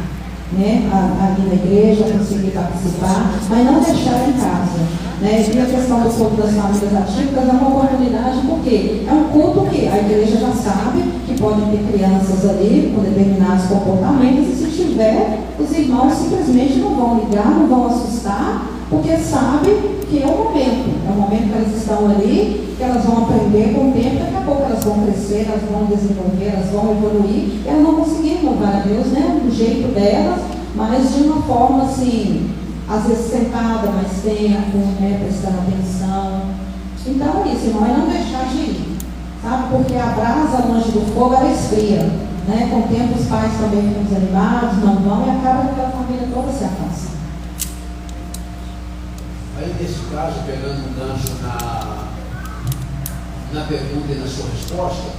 Né? Ali na igreja, conseguir participar, mas não deixar em casa. Né? E a questão do culto das famílias atípicas é uma oportunidade, porque é um culto que a igreja já sabe que podem ter crianças ali com determinados comportamentos, e se tiver, os irmãos simplesmente não vão ligar, não vão assustar, porque sabem que é o momento que elas estão ali, que elas vão aprender com o tempo, daqui a pouco elas vão crescer, elas vão desenvolver, elas vão evoluir, e elas vão conseguir louvar a Deus, né, do jeito delas, mas de uma forma assim, às vezes sentada, mais tempo, né, prestando atenção. Então é isso, irmão, é não deixar de ir, sabe? Porque a brasa longe do fogo, ela esfria, né? Com o tempo os pais também ficam desanimados, não vão, e acaba que aquela família toda se afasta. Aí nesse caso, pegando um gancho na pergunta e na sua resposta,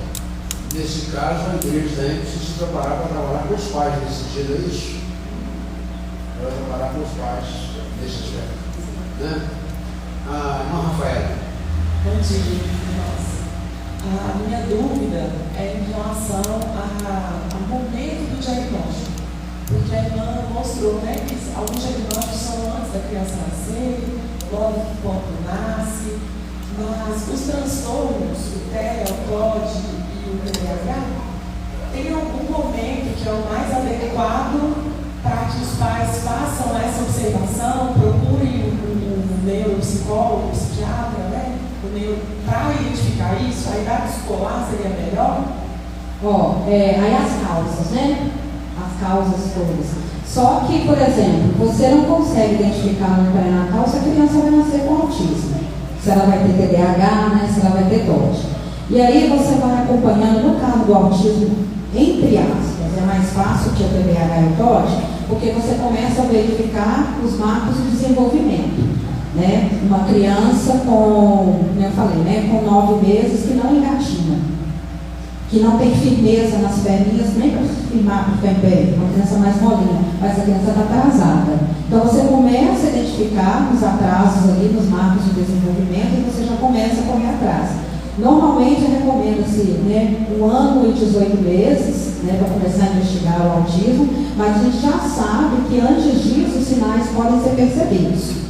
nesse caso a igreja também precisa se preparar para trabalhar com os pais nesse sentido, é isso? Para trabalhar com os pais nesse aspecto. Né? Irmã Rafaela. Bom dia, irmãos. A minha dúvida é em relação ao momento do diagnóstico. Porque a irmã mostrou, né, que alguns diagnósticos são antes da criança nascer, logo quando nasce, mas os transtornos, o TEA, o TOD e o TDAH, tem algum momento que é o mais adequado para que os pais façam essa observação, procurem um neuropsicólogo, um psiquiatra, para identificar isso, a idade escolar seria melhor? Aí as causas, né? As causas todas. Só que, por exemplo, você não consegue identificar no pré-natal se a criança vai nascer com autismo, se ela vai ter TDAH, né? Se ela vai ter TOD. E aí você vai acompanhando, no caso do autismo, entre aspas, é mais fácil que o TDAH e o TOD, porque você começa a verificar os marcos de desenvolvimento. Né? Uma criança com, como eu falei, né? Com 9 meses que não engatinha, que não tem firmeza nas perninhas, nem para firmar para o pé, uma criança mais molinha, mas a criança está atrasada. Então você começa a identificar os atrasos ali, nos marcos de desenvolvimento, e você já começa a correr atrás. Normalmente recomenda-se, né, 1 ano e 18 meses, né, para começar a investigar o autismo, mas a gente já sabe que antes disso os sinais podem ser percebidos.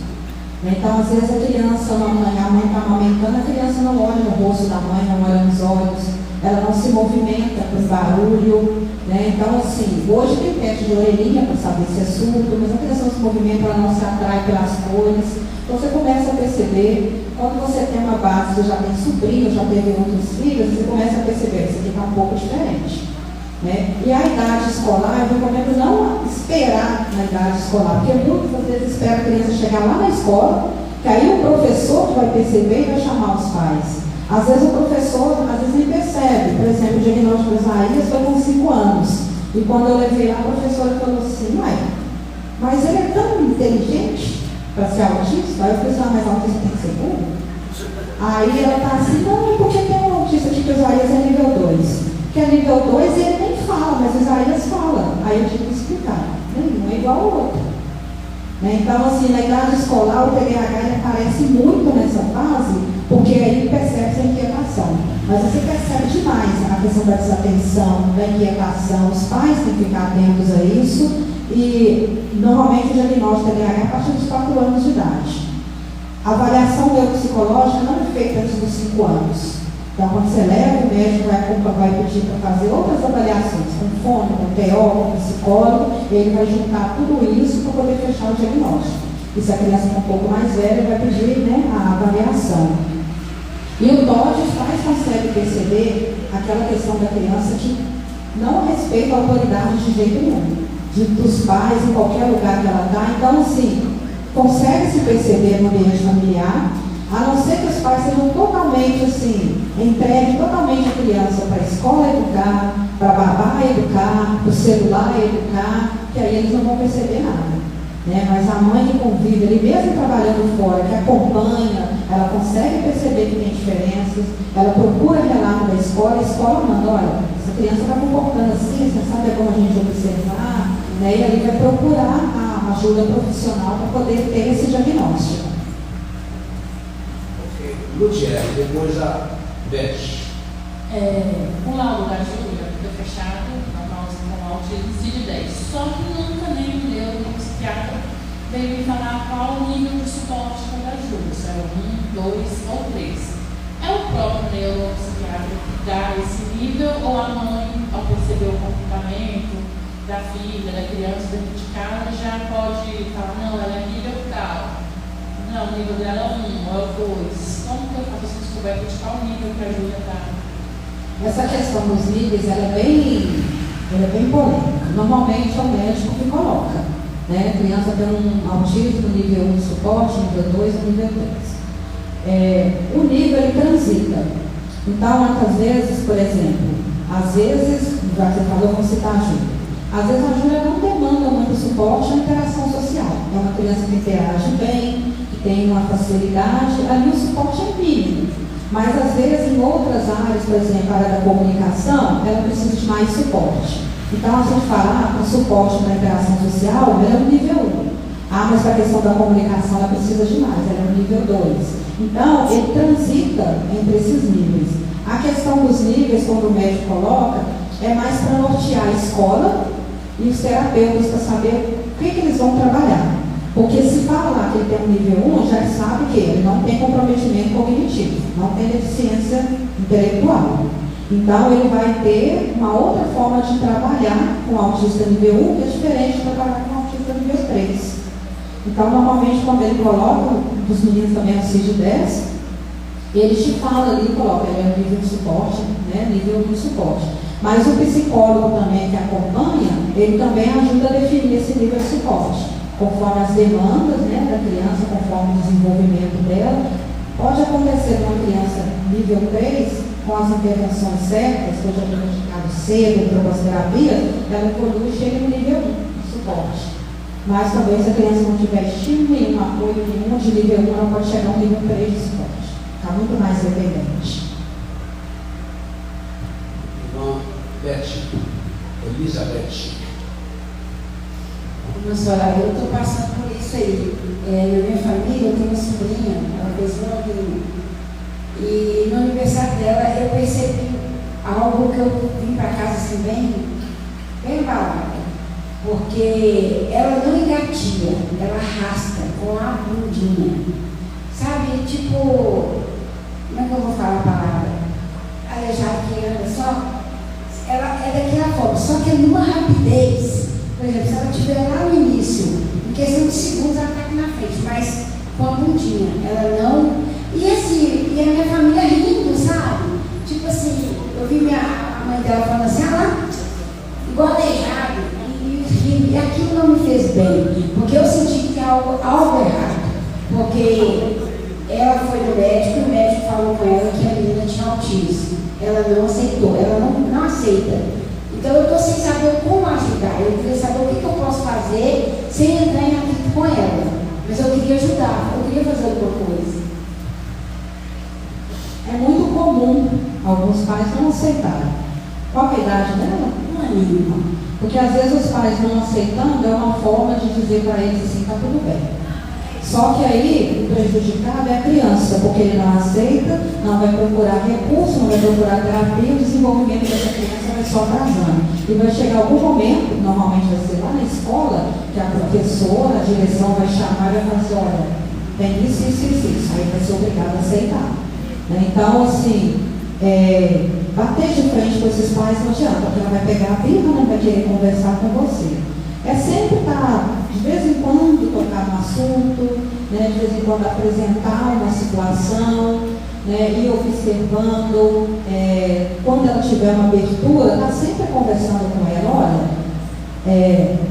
Então, às vezes a criança, a mãe está amamentando, a criança não olha no rosto da mãe, não olha nos olhos, ela não se movimenta com barulho, né? Então, assim, hoje tem teste de orelhinha para saber se é surdo, mas a criança não se movimenta, ela não se atrai pelas cores. Então, você começa a perceber, quando você tem uma base, você já tem sobrinho, já teve outros filhos, você começa a perceber, isso aqui está um pouco diferente. Né? E a idade escolar, eu recomendo não esperar na idade escolar, porque muitas vezes espera a criança chegar lá na escola, que aí o professor vai perceber e vai chamar os pais. Às vezes o professor, nem percebe. Por exemplo, o diagnóstico do Isaías foi com 5 anos. E quando eu levei lá, a professora falou assim, mas ele é tão inteligente para ser autista? Aí eu falei assim, mas autista tem que ser burro? Aí ela está assim, não, porque tem um autista aqui que o Isaías é nível 2. Que é nível 2 ele nem fala, mas Isaías fala. Aí eu tive que explicar. Nenhum é igual ao outro. Né? Então, assim, na idade escolar, o TDAH ele aparece muito nessa fase, porque aí percebe a inquietação. Mas você percebe demais a questão da desatenção, da inquietação. Os pais têm que ficar atentos a isso. E, normalmente, o diagnóstico do TDAH é a partir dos 4 anos de idade. A avaliação neuropsicológica não é feita antes dos 5 anos. Então, quando você leva, o médico vai pedir para fazer outras avaliações, com fono, com TO, com psicólogo, e ele vai juntar tudo isso para poder fechar o diagnóstico. E se a criança for um pouco mais velha, ele vai pedir, né, a avaliação. E o TOD, os pais conseguem perceber aquela questão da criança que não respeita a autoridade de jeito nenhum, dos pais em qualquer lugar que ela está. Então, assim, consegue se perceber no ambiente familiar, a não ser que os pais sejam totalmente assim, entreguem totalmente a criança para a escola educar, para a babá educar, para o celular educar, que aí eles não vão perceber nada. Né? Mas a mãe que convive ali, mesmo trabalhando fora, que acompanha, ela consegue perceber que tem diferenças, ela procura relato da escola, a escola manda, olha, essa criança está comportando assim, você sabe como a gente observar, né? E aí vai procurar a ajuda profissional para poder ter esse diagnóstico. Lúcia, depois a Beth. O laudo da Júlia foi fechado, normalmente com autismo CID-10. Só que nunca nem o neuropsiquiatra veio me falar qual o nível de suporte da Júlia, se era 1, 2 ou 3. É o próprio neuropsiquiatra que dá esse nível, ou a mãe, ao perceber o comportamento da filha, da criança dentro de casa, já pode falar, não, ela é nível tal. Não, o nível dela é 1, ou 2. Como que eu faço essa descoberta de qual nível que a Júlia está? Essa questão dos níveis, ela é bem polêmica. Normalmente é o médico que coloca. Né? A criança tem um autismo nível 1 de suporte, nível 2 ou nível 3. O nível ele transita. Então, muitas vezes, por exemplo, às vezes, já que você falou, vamos citar a Júlia. Às vezes a Júlia não demanda muito suporte à interação social. É uma criança que interage bem, que tem uma facilidade, ali o suporte é mínimo. Mas às vezes em outras áreas, por exemplo, a área da comunicação, ela precisa de mais suporte. Então a gente fala, o suporte para a interação social, ela é um nível 1. Mas para a questão da comunicação ela precisa de mais, ela é um nível 2. Então ele transita entre esses níveis. A questão dos níveis, quando o médico coloca, é mais para nortear a escola e os terapeutas para saber o que eles vão trabalhar. Porque se fala lá que ele tem um nível 1, já sabe que ele não tem comprometimento cognitivo, não tem deficiência intelectual. Então ele vai ter uma outra forma de trabalhar com o autista nível 1, que é diferente de trabalhar com o autista nível 3. Então normalmente quando ele coloca, dos meninos também no CID-10, Eles te falam ali, coloca, é nível de suporte, né? Nível de suporte. Mas o psicólogo também que acompanha, ele também ajuda a definir esse nível de suporte, conforme as demandas, né, da criança, conforme o desenvolvimento dela. Pode acontecer com uma criança nível 3, com as intervenções certas, que eu já diagnosticado cedo, tropoterapia, ela evolui e chega no nível 1 de suporte. Mas também, se a criança não tiver estímulo nenhum, apoio nenhum, de nível 1, ela pode chegar ao nível 3 de suporte. Está muito mais dependente. Irmã Beth, Elizabeth. Mas olha, eu estou passando por isso aí. Na minha família, eu tenho uma sobrinha, ela fez um aninho. E no aniversário dela, eu percebi algo que eu vim para casa assim, bem abalada. Porque ela não engatia, ela arrasta com a bundinha. Sabe, tipo, como é que eu vou falar a palavra? Aleijada que anda só. Ela é daquela forma, só que é numa rapidez. Por exemplo, se ela estiver lá no início, em questão de segundos, ela está aqui na frente, mas com a bundinha, ela não. E a minha família rindo, sabe? Tipo assim, eu vi a mãe dela falando assim, lá, igual aleijado, e aquilo não me fez bem, porque eu senti que tinha algo errado. Porque ela foi no médico e o médico falou com ela que a menina tinha autismo. Ela não aceitou, ela não aceita. Então eu estou sem saber como ajudar. Eu queria saber o que eu posso fazer sem entrar em atrito com ela. Mas eu queria ajudar, eu queria fazer alguma coisa. É muito comum alguns pais não aceitarem. Qual a idade dela? Uma mínima. Porque às vezes os pais não aceitando é uma forma de dizer para eles assim, está tudo bem. Só que aí o prejudicado é a criança, porque ele não aceita, não vai procurar recurso, não vai procurar terapia, o desenvolvimento dessa criança vai só atrasando. E vai chegar algum momento, normalmente vai ser lá na escola, que a professora, a direção vai chamar e vai falar assim, olha, tem isso, aí vai ser obrigado a aceitar. Então, assim, bater de frente com esses pais não adianta, porque ela vai pegar a birra, não vai querer conversar com você. É sempre estar, de vez em quando, tocar no assunto, né, de vez em quando apresentar uma situação, né, ir observando, quando ela tiver uma abertura, estar sempre conversando com ela, olha,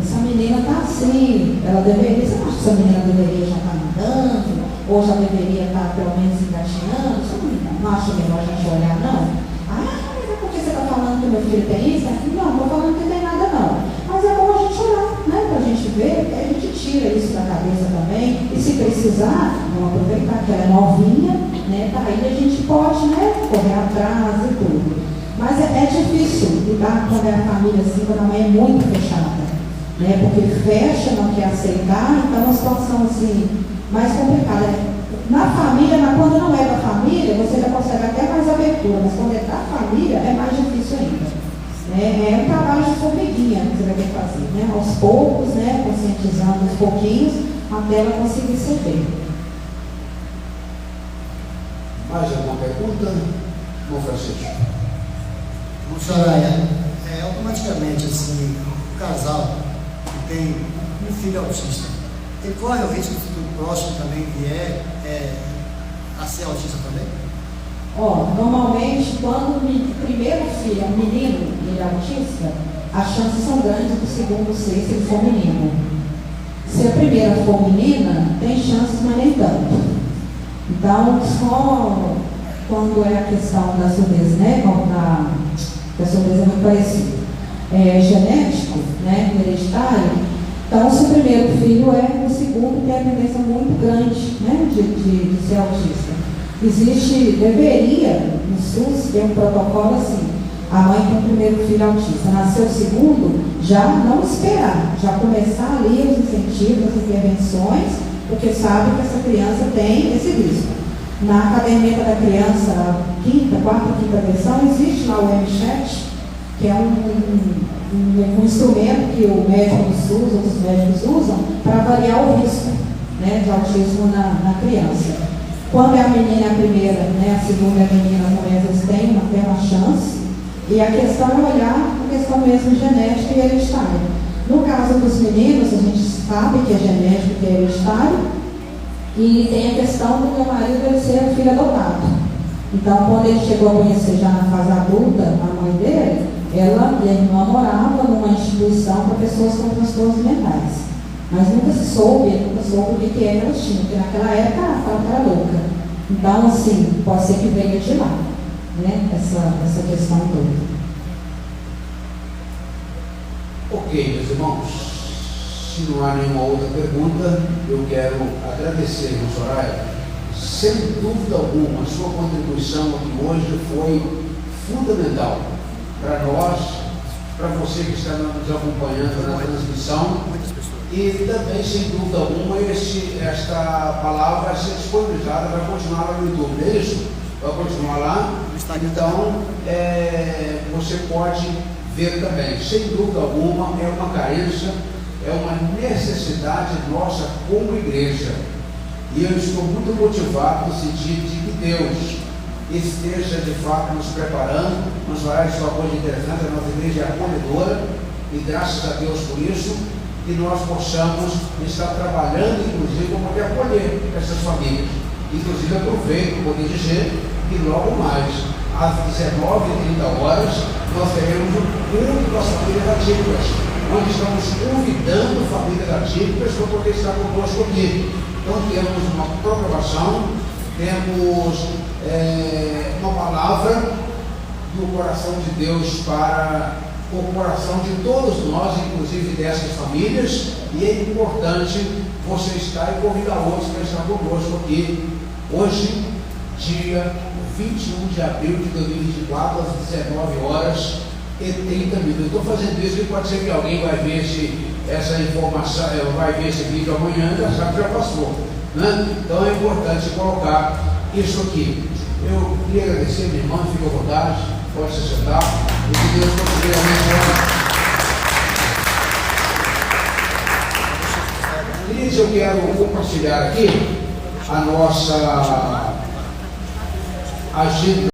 essa menina está assim, ela deveria, você não acha que essa menina deveria já estar andando, ou já deveria estar pelo menos engatinhando? Você não acha melhor a gente olhar, não? Mas é porque você está falando que meu filho tem isso? Não, não estou falando que tem nada, não. Mas é bom a gente olhar, né, para a gente ver, a gente tira isso da cabeça também, e se precisar, vamos aproveitar que ela é novinha, né, tá aí a gente pode, né, correr atrás e tudo. Mas é difícil lidar quando é a família assim, quando a mãe é muito fechada, né, porque fecha, não quer aceitar, então é uma situação assim, mais complicada. Na família, quando não é da família, você já consegue até mais abertura, mas quando é da família, é mais difícil ainda. É um trabalho de formiguinha que você vai ter que fazer, né? Aos poucos, né? Conscientizando aos pouquinhos, até ela conseguir ceder. Mais alguma pergunta? Bom, Francisco. Soraya, automaticamente, assim, o casal que tem um filho autista, ele corre o risco do próximo também vier a ser autista também? Normalmente, quando o primeiro filho é um menino e ele é autista, as chances são grandes do segundo ser se ele for menino. Se a primeira for menina, tem chances, mas nem tanto. Então, só quando é a questão da surdez, né? A surdez é muito parecida. Genético, né? Hereditário. Então, se o primeiro filho o segundo tem a tendência muito grande, né? De ser autista. Deveria, no SUS, ter um protocolo assim, a mãe tem o primeiro filho autista, nasceu o segundo, já não esperar, já começar ali os incentivos, as intervenções, porque sabe que essa criança tem esse risco. Na caderneta da criança, quarta, quinta versão, existe lá o MChat, que é um instrumento que o médico do SUS, outros médicos usam, para avaliar o risco, né, de autismo na criança. Quando é a menina a primeira, né, a segunda é a menina, as mulheres têm uma chance. E a questão é olhar a questão mesmo genética e hereditária. No caso dos meninos, a gente sabe que é genético e que é hereditário. E tem a questão do meu marido ele ser um filho adotado. Então, quando ele chegou a conhecer já na fase adulta, a mãe dele, ela e a irmã moravam numa instituição para pessoas com transtornos mentais. Mas nunca se soube o que era elas tinham, porque naquela época a fala era louca. Então, assim, pode ser que venha de lá, né? Essa questão toda. Ok, meus irmãos, se não há nenhuma outra pergunta, eu quero agradecer, irmão Soraya. Sem dúvida alguma, a sua contribuição aqui hoje foi fundamental para nós, para você que está nos acompanhando na transmissão, e também, sem dúvida alguma, esta palavra vai ser disponibilizada, vai continuar lá no YouTube, é isso? Vai continuar lá, então você pode ver também. Sem dúvida alguma, é uma carência, é uma necessidade nossa como igreja. E eu estou muito motivado no sentido de que Deus esteja de fato nos preparando. Nos horários de sua coisa interessante, a nossa igreja é acolhedora, e graças a Deus por isso, que nós possamos estar trabalhando, inclusive, para poder acolher essas famílias. Inclusive, aproveito para poder dizer que logo mais, às 19h30, nós teremos um culto das famílias atípicas, onde estamos convidando famílias atípicas para poder estar conosco aqui. Então temos uma programação, temos uma palavra do coração de Deus para o coração de todos nós, inclusive dessas famílias, e é importante você estar e convidar outros para estar conosco aqui, hoje, dia 21 de abril de 2024, às 19h30. Eu estou fazendo isso porque pode ser que alguém vai ver essa informação, vai ver esse vídeo amanhã, já sabe que já passou, né? Então é importante colocar isso aqui. Eu queria agradecer, minha irmã, fique à vontade, pode se sentar, e que Deus continue abençoando. Queridos, eu quero compartilhar aqui a nossa agenda.